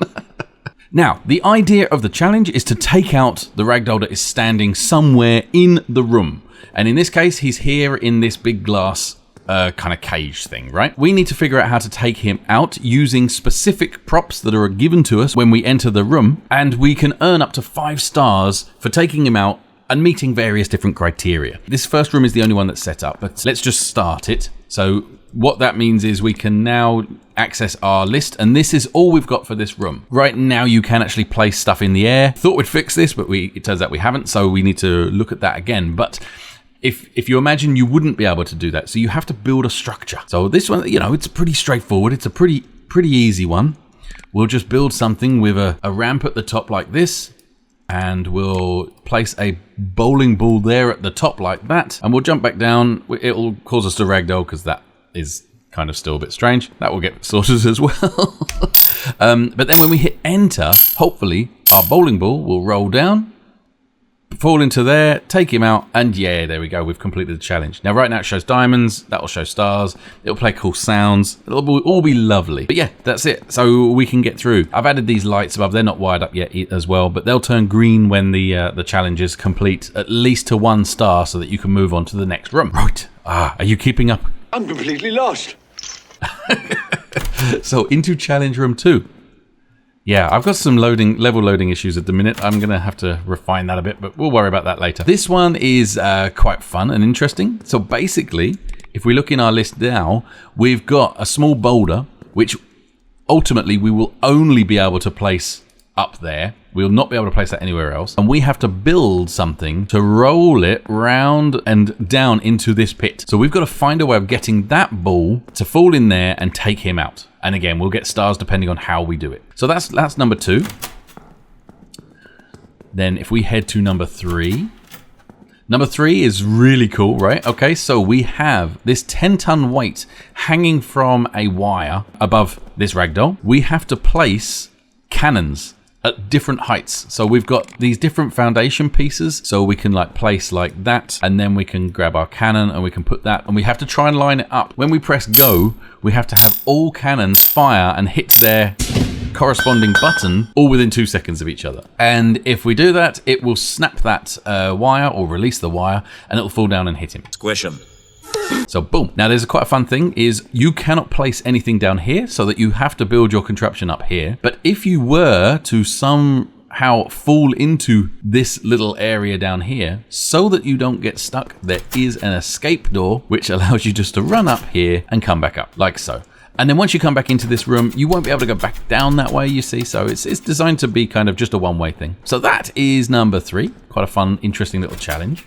Speaker 1: Now, the idea of the challenge is to take out the ragdoll that is standing somewhere in the room. And in this case, he's here in this big glass kind of cage thing, right? We need to figure out how to take him out using specific props that are given to us when we enter the room. And we can earn up to 5 stars for taking him out and meeting various different criteria. This first room is the only one that's set up, but let's just start it. So what that means is we can now access our list, and this is all we've got for this room. Right now you can actually place stuff in the air. Thought we'd fix this, but it turns out we haven't, so we need to look at that again. But if you imagine, you wouldn't be able to do that, so you have to build a structure. So this one, you know, it's pretty straightforward. It's a pretty easy one. We'll just build something with a ramp at the top like this, and we'll place a bowling ball there at the top like that, and we'll jump back down. It'll cause us to ragdoll because that is kind of still a bit strange. That will get sorted as well. But then when we hit enter, hopefully our bowling ball will roll down, fall into there, take him out, and yeah, there we go. We've completed the challenge. Now, right now it shows diamonds. That will show stars. It'll play cool sounds. It'll all be lovely. But yeah, that's it. So we can get through. I've added these lights above. They're not wired up yet as well, but they'll turn green when the challenge is complete, at least to 1 star, so that you can move on to the next room. Right. Are you keeping up?
Speaker 6: I'm completely lost.
Speaker 1: So into challenge room 2. Yeah, I've got some level loading issues at the minute. I'm going to have to refine that a bit, but we'll worry about that later. This one is quite fun and interesting. So basically, if we look in our list now, we've got a small boulder, which ultimately we will only be able to place up there. We'll not be able to place that anywhere else. And we have to build something to roll it round and down into this pit. So we've got to find a way of getting that ball to fall in there and take him out. And again, we'll get stars depending on how we do it. So that's number 2. Then if we head to number 3. Number 3 is really cool, right? Okay, so we have this 10-ton weight hanging from a wire above this ragdoll. We have to place cannons at different heights. So we've got these different foundation pieces, so we can like place like that, and then we can grab our cannon and we can put that, and we have to try and line it up. When we press go, we have to have all cannons fire and hit their corresponding button all within 2 seconds of each other. And if we do that, it will snap that wire or release the wire, and it'll fall down and hit him.
Speaker 8: Squish him.
Speaker 1: So boom. Now there's quite a fun thing is you cannot place anything down here, so that you have to build your contraption up here. But if you were to somehow fall into this little area down here, so that you don't get stuck, there is an escape door which allows you just to run up here and come back up like so. And then once you come back into this room, you won't be able to go back down that way, you see. So it's designed to be kind of just a one-way thing. So that is number 3. Quite a fun, interesting little challenge.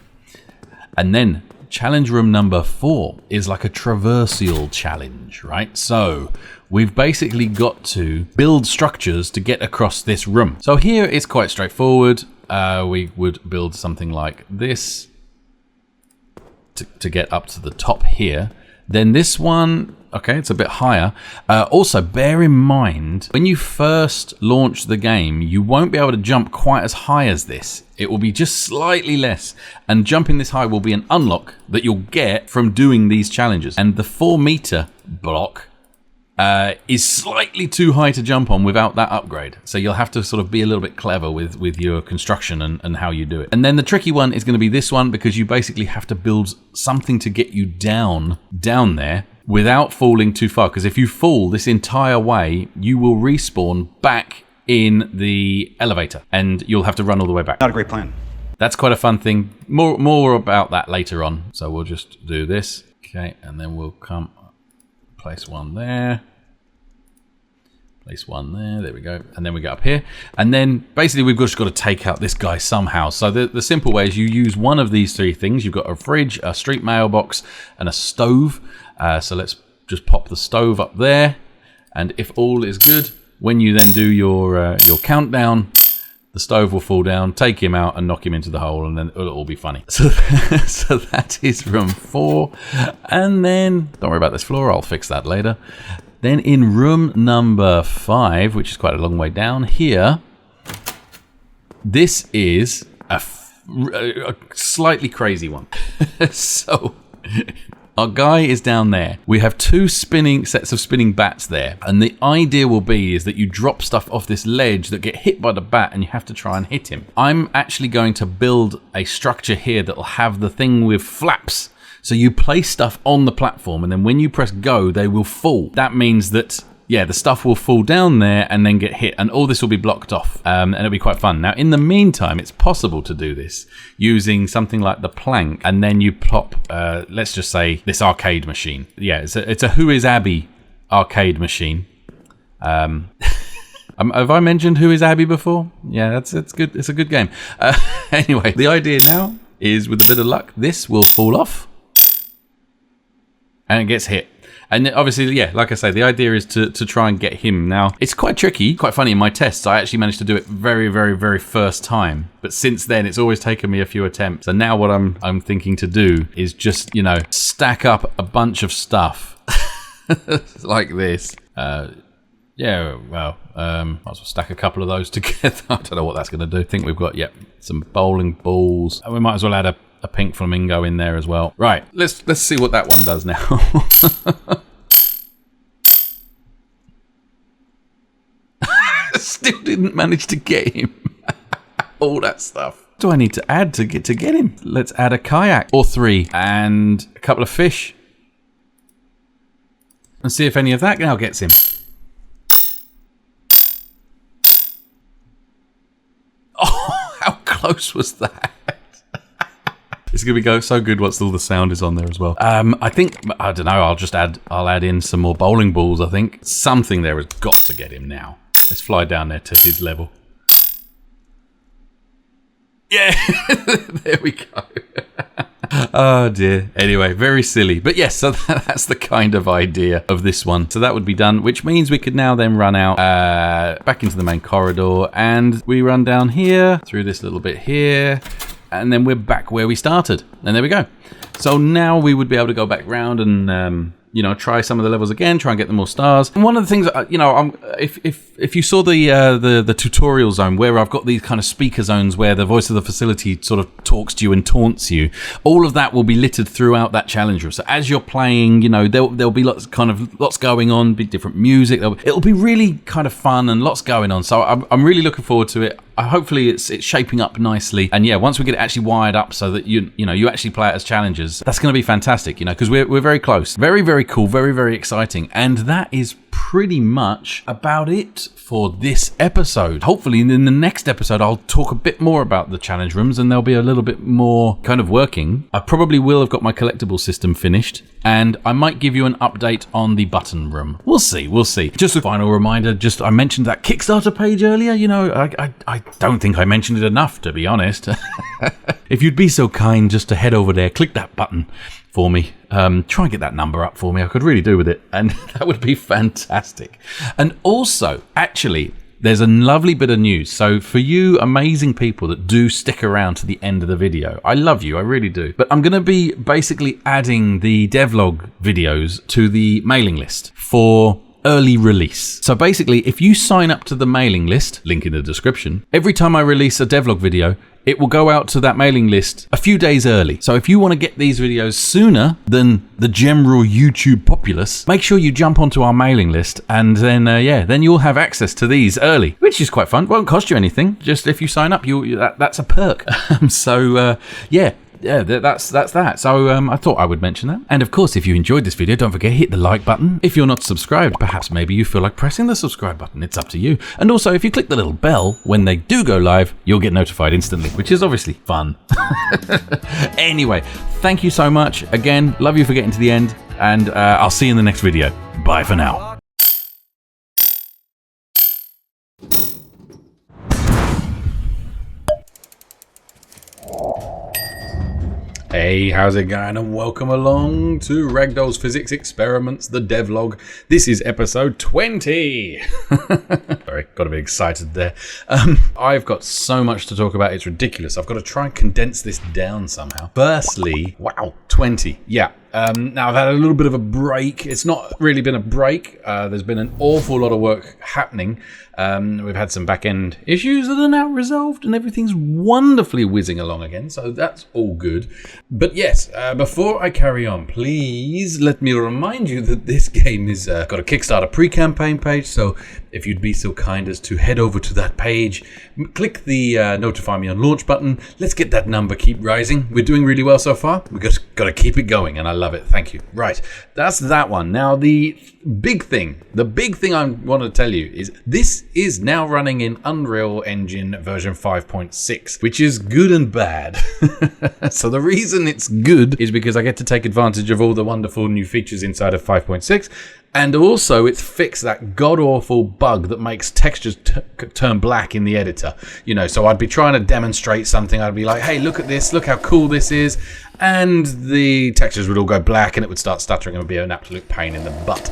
Speaker 1: And then challenge room number 4 is like a traversal challenge, right? So we've basically got to build structures to get across this room. So here it's quite straightforward. We would build something like this to get up to the top here. Then this one, okay, it's a bit higher. Also, bear in mind, when you first launch the game, you won't be able to jump quite as high as this. It will be just slightly less. And jumping this high will be an unlock that you'll get from doing these challenges. And the 4-meter block is slightly too high to jump on without that upgrade. So you'll have to sort of be a little bit clever with your construction and how you do it. And then the tricky one is going to be this one, because you basically have to build something to get you down there without falling too far. Because if you fall this entire way, you will respawn back in the elevator and you'll have to run all the way back.
Speaker 17: Not a great plan.
Speaker 1: That's quite a fun thing. More about that later on. So we'll just do this. Okay, and then we'll come... place one there, place one there we go, and then we go up here, and then basically we've just got to take out this guy somehow. So the simple way is you use one of these 3 things. You've got a fridge, a street mailbox, and a stove. So let's just pop the stove up there, and if all is good, when you then do your countdown, the stove will fall down, take him out, and knock him into the hole, and then it'll all be funny. So that is room 4. And then, don't worry about this floor, I'll fix that later. Then in room number 5, which is quite a long way down here, this is a slightly crazy one. So... our guy is down there. We have 2 sets of spinning bats there. And the idea will be is that you drop stuff off this ledge that get hit by the bat and you have to try and hit him. I'm actually going to build a structure here that will have the thing with flaps. So you place stuff on the platform and then when you press go, they will fall. That means that, yeah, the stuff will fall down there and then get hit, and all this will be blocked off, and it'll be quite fun. Now, in the meantime, it's possible to do this using something like the plank, and then you plop, let's just say, this arcade machine. Yeah, it's a Who is Abby arcade machine. Have I mentioned Who is Abby before? Yeah, it's good. It's a good game. Anyway, the idea now is, with a bit of luck, this will fall off, and it gets hit. And obviously, yeah, like I say, the idea is to try and get him. Now, it's quite tricky, quite funny. In my tests, I actually managed to do it very, very, very first time. But since then, it's always taken me a few attempts. And now what I'm thinking to do is just, you know, stack up a bunch of stuff like this. Yeah, well, might as well stack a couple of those together. I don't know what that's going to do. I think we've got, yeah, some bowling balls. And we might as well add a pink flamingo in there as well. Right, let's see what that one does now. Still didn't manage to get him. All that stuff. What do I need to add to get him? Let's add a kayak or 3 and a couple of fish. And see if any of that now gets him. Oh, how close was that? It's gonna be so good once all the sound is on there as well. I think, I don't know, I'll add in some more bowling balls, I think. Something there has got to get him now. Let's fly down there to his level. Yeah, there we go. Oh dear. Anyway, very silly. But yes, so that's the kind of idea of this one. So that would be done, which means we could now then run out back into the main corridor, and we run down here, through this little bit here, and then we're back where we started. And there we go. So now we would be able to go back round and you know, try some of the levels again, try and get them more stars. And one of the things, you know, if you saw the tutorial zone where I've got these kind of speaker zones where the voice of the facility sort of talks to you and taunts you, all of that will be littered throughout that challenge room. So as you're playing, you know, there'll be lots going on, be different music. It'll be really kind of fun and lots going on. So I'm really looking forward to it. Hopefully it's shaping up nicely, and yeah, once we get it actually wired up so that you actually play it as challenges, that's going to be fantastic, you know, because we're very close. Very, very cool, very, very exciting. And that is pretty much about it for this episode. Hopefully in the next episode I'll talk a bit more about the challenge rooms, and they'll be a little bit more kind of working. I probably will have got my collectible system finished, and I might give you an update on the button room. We'll see. Just a final reminder, I mentioned that Kickstarter page earlier. You know, I don't think I mentioned it enough, to be honest. if you'd be so kind just to head over there, click that button for me. Try and get that number up for me. I could really do with it, and that would be fantastic. And also, actually, there's a lovely bit of news. So for you amazing people that do stick around to the end of the video, I love you, I really do. But I'm going to be basically adding the devlog videos to the mailing list for early release. So basically, if you sign up to the mailing list, link in the description, every time I release a devlog video, it will go out to that mailing list a few days early. So if you want to get these videos sooner than the general YouTube populace, make sure you jump onto our mailing list, and then then you'll have access to these early, which is quite fun. Won't cost you anything. Just if you sign up, that's a perk. Yeah, that's that. So I thought I would mention that. And of course, if you enjoyed this video, don't forget, hit the like button. If you're not subscribed, perhaps maybe you feel like pressing the subscribe button. It's up to you. And also, if you click the little bell, when they do go live, you'll get notified instantly, which is obviously fun. Anyway, thank you so much. Again, love you for getting to the end, and I'll see you in the next video. Bye for now. Hey, how's it going, and welcome along to Ragdoll's Physics Experiments, the devlog. This is episode 20. Sorry, got a bit excited there. I've got so much to talk about, it's ridiculous. I've got to try and condense this down somehow. Firstly, wow, 20. Yeah. Now I've had a little bit of a break. It's not really been a break. There's been an awful lot of work happening. We've had some back-end issues that are now resolved, and everything's wonderfully whizzing along again, so that's all good. But yes, before I carry on, please let me remind you that this game has got a Kickstarter pre-campaign page, so if you'd be so kind as to head over to that page, click the notify me on launch button. Let's get that number keep rising. We're doing really well so far. We've just got to keep it going, and I love it. Thank you. Right, that's that one. Now the big thing I want to tell you is this is now running in Unreal Engine version 5.6, which is good and bad. So the reason it's good is because I get to take advantage of all the wonderful new features inside of 5.6. And also, it's fixed that god-awful bug that makes textures turn black in the editor. You know, so I'd be trying to demonstrate something. I'd be like, hey, look at this. Look how cool this is. And the textures would all go black, and it would start stuttering. It would be an absolute pain in the butt.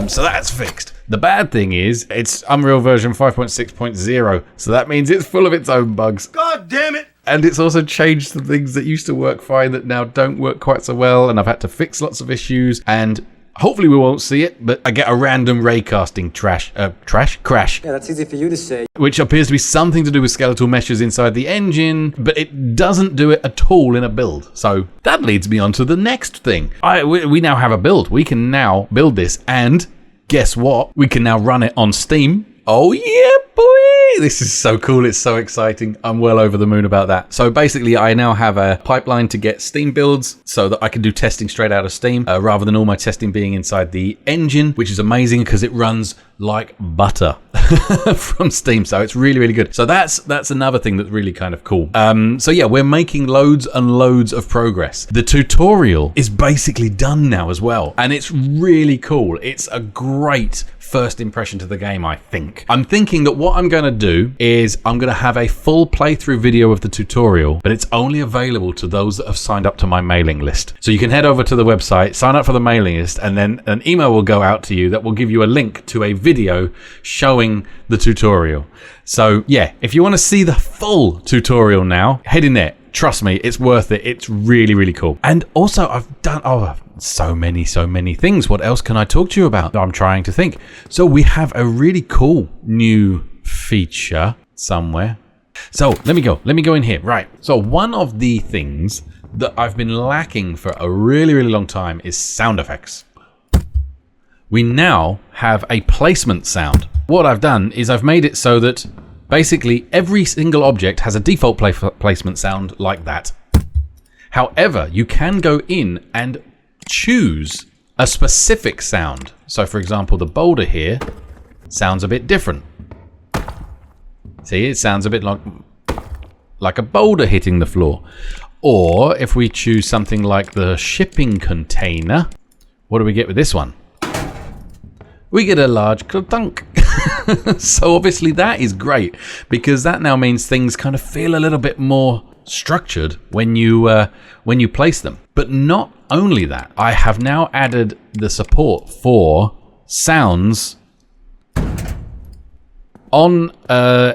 Speaker 1: So that's fixed. The bad thing is, it's Unreal version 5.6.0. So that means it's full of its own bugs. God damn it! And it's also changed some things that used to work fine that now don't work quite so well. And I've had to fix lots of issues. And hopefully we won't see it, but I get a random raycasting crash. Yeah, that's easy for you to say. Which appears to be something to do with skeletal meshes inside the engine, but it doesn't do it at all in a build. So that leads me on to the next thing. We now have a build. We can now build this, and guess what? We can now run it on Steam. Oh yeah, boy! This is so cool. It's so exciting. I'm well over the moon about that. So basically, I now have a pipeline to get Steam builds so that I can do testing straight out of Steam rather than all my testing being inside the engine, which is amazing because it runs like butter from Steam. So it's really, really good. So that's another thing that's really kind of cool. So yeah, we're making loads and loads of progress. The tutorial is basically done now as well, and it's really cool. It's a great first impression to the game, I think. I'm thinking that what I'm going to do is I'm going to have a full playthrough video of the tutorial, but it's only available to those that have signed up to my mailing list. So you can head over to the website, sign up for the mailing list, and then an email will go out to you that will give you a link to a video showing the tutorial. So yeah, if you want to see the full tutorial now, head in there. Trust me, it's worth it. It's really, really cool. And also, I've done so many things. What else can I talk to you about? I'm trying to think. So we have a really cool new feature somewhere. So let me go in here. Right. So one of the things that I've been lacking for a really, really long time is sound effects. We now have a placement sound. What I've done is I've made it so that basically every single object has a default placement sound like that. However, you can go in and choose a specific sound. So for example, the boulder here sounds a bit different. See, it sounds a bit like a boulder hitting the floor. Or if we choose something like the shipping container, what do we get with this one? We get a large clunk. So obviously that is great because that now means things kind of feel a little bit more structured when you place them. But not only that, I have now added the support for sounds on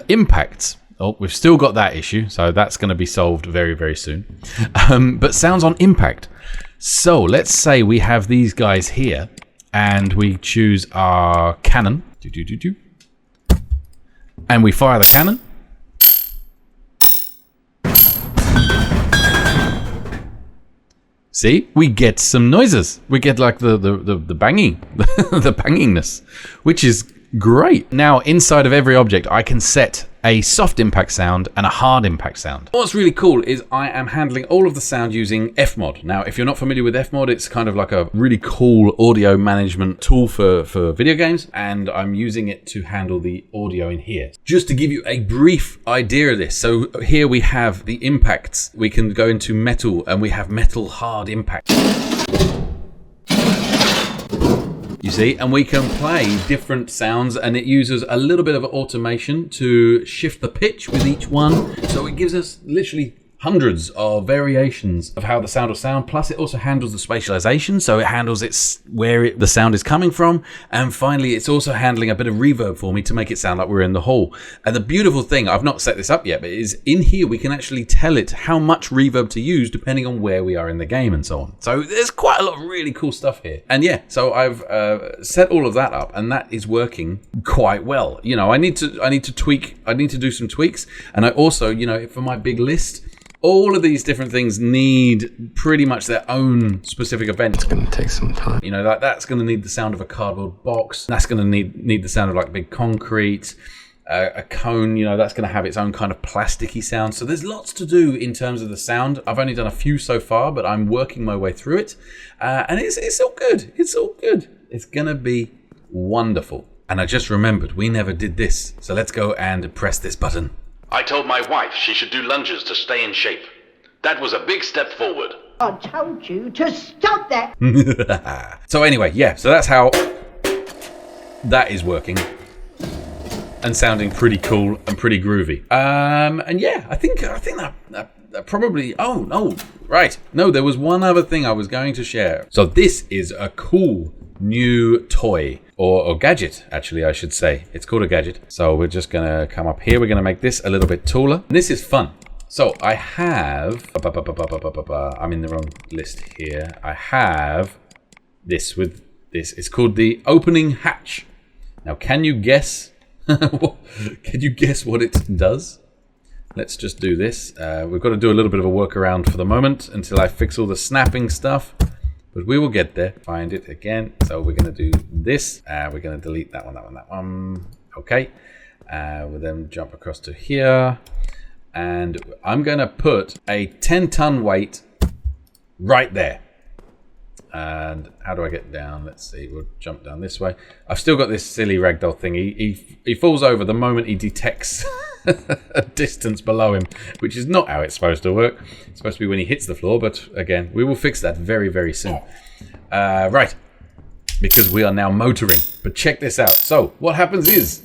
Speaker 1: impacts. Oh, we've still got that issue, so that's going to be solved very, very soon. But sounds on impact. So let's say we have these guys here, and we choose our cannon. And we fire the cannon. See, we get some noises. We get like the banging, the bangingness, which is great. Now, inside of every object, I can set a soft impact sound and a hard impact sound. What's really cool is I am handling all of the sound using fmod. Now, if you're not familiar with fmod, it's kind of like a really cool audio management tool for video games, and I'm using it to handle the audio in here. Just to give you a brief idea of this, so here we have the impacts. We can go into metal, and we have metal hard impact. You see, and we can play different sounds, and it uses a little bit of automation to shift the pitch with each one. So it gives us literally hundreds of variations of how the sound will sound. Plus it also handles the spatialization, so it handles the sound is coming from. And finally, it's also handling a bit of reverb for me to make it sound like we're in the hall. And the beautiful thing, I've not set this up yet, but is in here we can actually tell it how much reverb to use depending on where we are in the game and so on. So there's quite a lot of really cool stuff here. And yeah, so I've set all of that up, and that is working quite well. You know, I need to tweak. I need to do some tweaks, and I also, you know, for my big list, all of these different things need pretty much their own specific event.
Speaker 19: It's going to take some time.
Speaker 1: You know, that's going to need the sound of a cardboard box. That's going to need the sound of like big concrete. A cone, you know, that's going to have its own kind of plasticky sound. So there's lots to do in terms of the sound. I've only done a few so far, but I'm working my way through it. And it's all good. It's all good. It's going to be wonderful. And I just remembered we never did this. So let's go and press this button.
Speaker 3: I told my wife she should do lunges to stay in shape. That was a big step forward.
Speaker 9: I told you to stop that.
Speaker 1: So anyway, yeah, so that's how that is working and sounding pretty cool and pretty groovy. And yeah, I think that probably, oh no, right. No, there was one other thing I was going to share. So this is a cool new toy. Or gadget, actually, I should say. It's called a gadget. So we're just gonna come up here. We're gonna make this a little bit taller. And this is fun. So I have, I'm in the wrong list here. I have this with this. It's called the opening hatch. Now, can you guess? Can you guess what it does? Let's just do this. We've got to do a little bit of a workaround for the moment until I fix all the snapping stuff. But we will get there. Find it again. So we're going to do this. We're going to delete that one. Okay. We'll then jump across to here. And I'm going to put a 10-ton weight right there. And how do I get down? Let's see. We'll jump down this way. I've still got this silly ragdoll thing. He falls over the moment he detects a distance below him, which is not how it's supposed to work. It's supposed to be when he hits the floor, but again, we will fix that very, very soon. Right, because we are now motoring. But check this out. So what happens is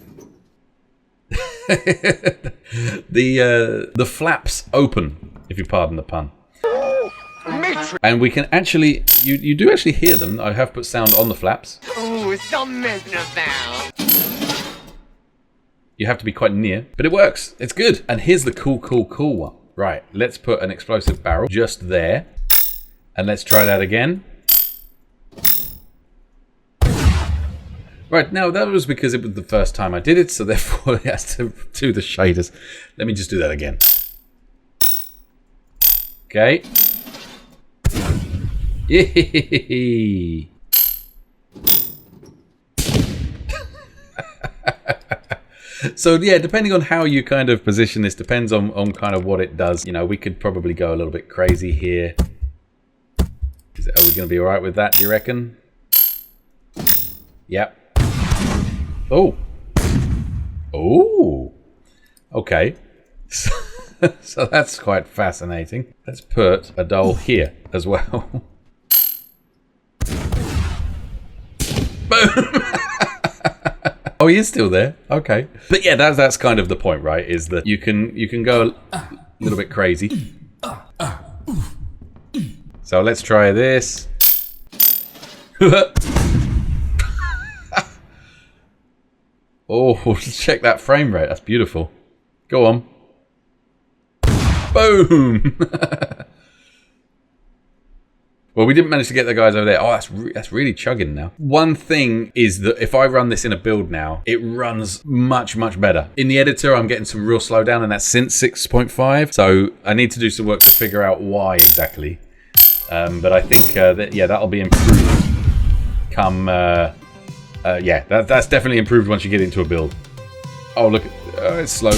Speaker 1: the flaps open, if you pardon the pun. And we can actually, you do actually hear them. I have put sound on the flaps.
Speaker 14: Ooh, stop messing about.
Speaker 1: You have to be quite near, but it works. It's good. And here's the cool one. Right, let's put an explosive barrel just there. And let's try that again. Right, now that was because it was the first time I did it, so therefore it has to do the shaders. Let me just do that again. Okay. Yay! So yeah, depending on how you kind of position this, depends on kind of what it does. You know, we could probably go a little bit crazy here. Are we going to be all right with that, do you reckon? Yep. Oh. Oh. Okay. So that's quite fascinating. Let's put a doll here as well. Boom! Oh, he is still there. Okay. But yeah, that's kind of the point, right? Is that you can go A little bit crazy. So let's try this. Oh, check that frame rate. That's beautiful. Go on. Boom! Well, we didn't manage to get the guys over there. Oh, that's really chugging now. One thing is that if I run this in a build now, it runs much, much better. In the editor, I'm getting some real slowdown, and that's since 6.5. So I need to do some work to figure out why exactly. But I think that, yeah, that'll be improved. Come, yeah, that's definitely improved once you get into a build. Oh, look, it's slow.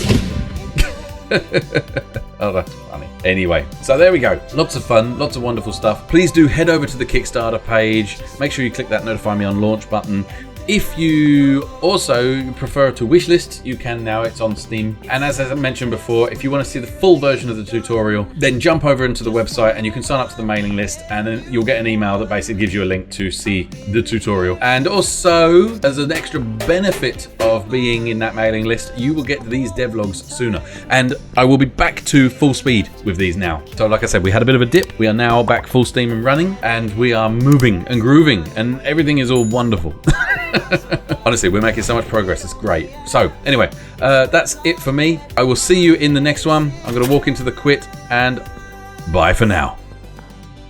Speaker 1: Oh, that's funny. Anyway, so there we go. Lots of fun, lots of wonderful stuff. Please do head over to the Kickstarter page. Make sure you click that notify me on launch button. If you also prefer to wishlist, you can now. It's on Steam. And as I mentioned before, if you want to see the full version of the tutorial, then jump over into the website and you can sign up to the mailing list, and then you'll get an email that basically gives you a link to see the tutorial. And also, as an extra benefit of being in that mailing list, you will get these devlogs sooner. And I will be back to full speed with these now. So like I said, we had a bit of a dip. We are now back full steam and running, and we are moving and grooving, and everything is all wonderful. Honestly, we're making so much progress. It's great. So anyway, that's it for me. I will see you in the next one. I'm going to walk into the quit, and bye for now.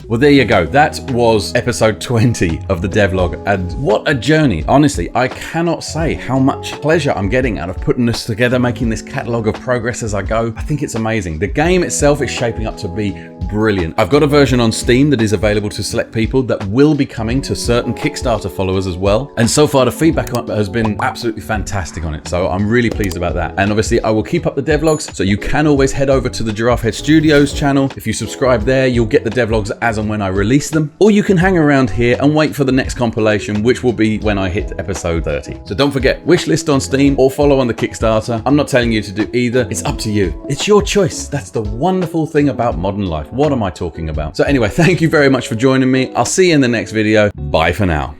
Speaker 1: Well, there you go. That was episode 20 of the devlog, and what a journey. Honestly, I cannot say how much pleasure I'm getting out of putting this together, making this catalogue of progress as I go. I think it's amazing. The game itself is shaping up to be brilliant. I've got a version on Steam that is available to select people that will be coming to certain Kickstarter followers as well. And so far, the feedback has been absolutely fantastic on it. So I'm really pleased about that. And obviously, I will keep up the devlogs. So you can always head over to the Giraffe Head Studios channel. If you subscribe there, you'll get the devlogs as and when I release them. Or you can hang around here and wait for the next compilation, which will be when I hit episode 30. So don't forget, wishlist on Steam or follow on the Kickstarter. I'm not telling you to do either. It's up to you. It's your choice. That's the wonderful thing about modern life. What am I talking about? So anyway, thank you very much for joining me. I'll see you in the next video. Bye for now.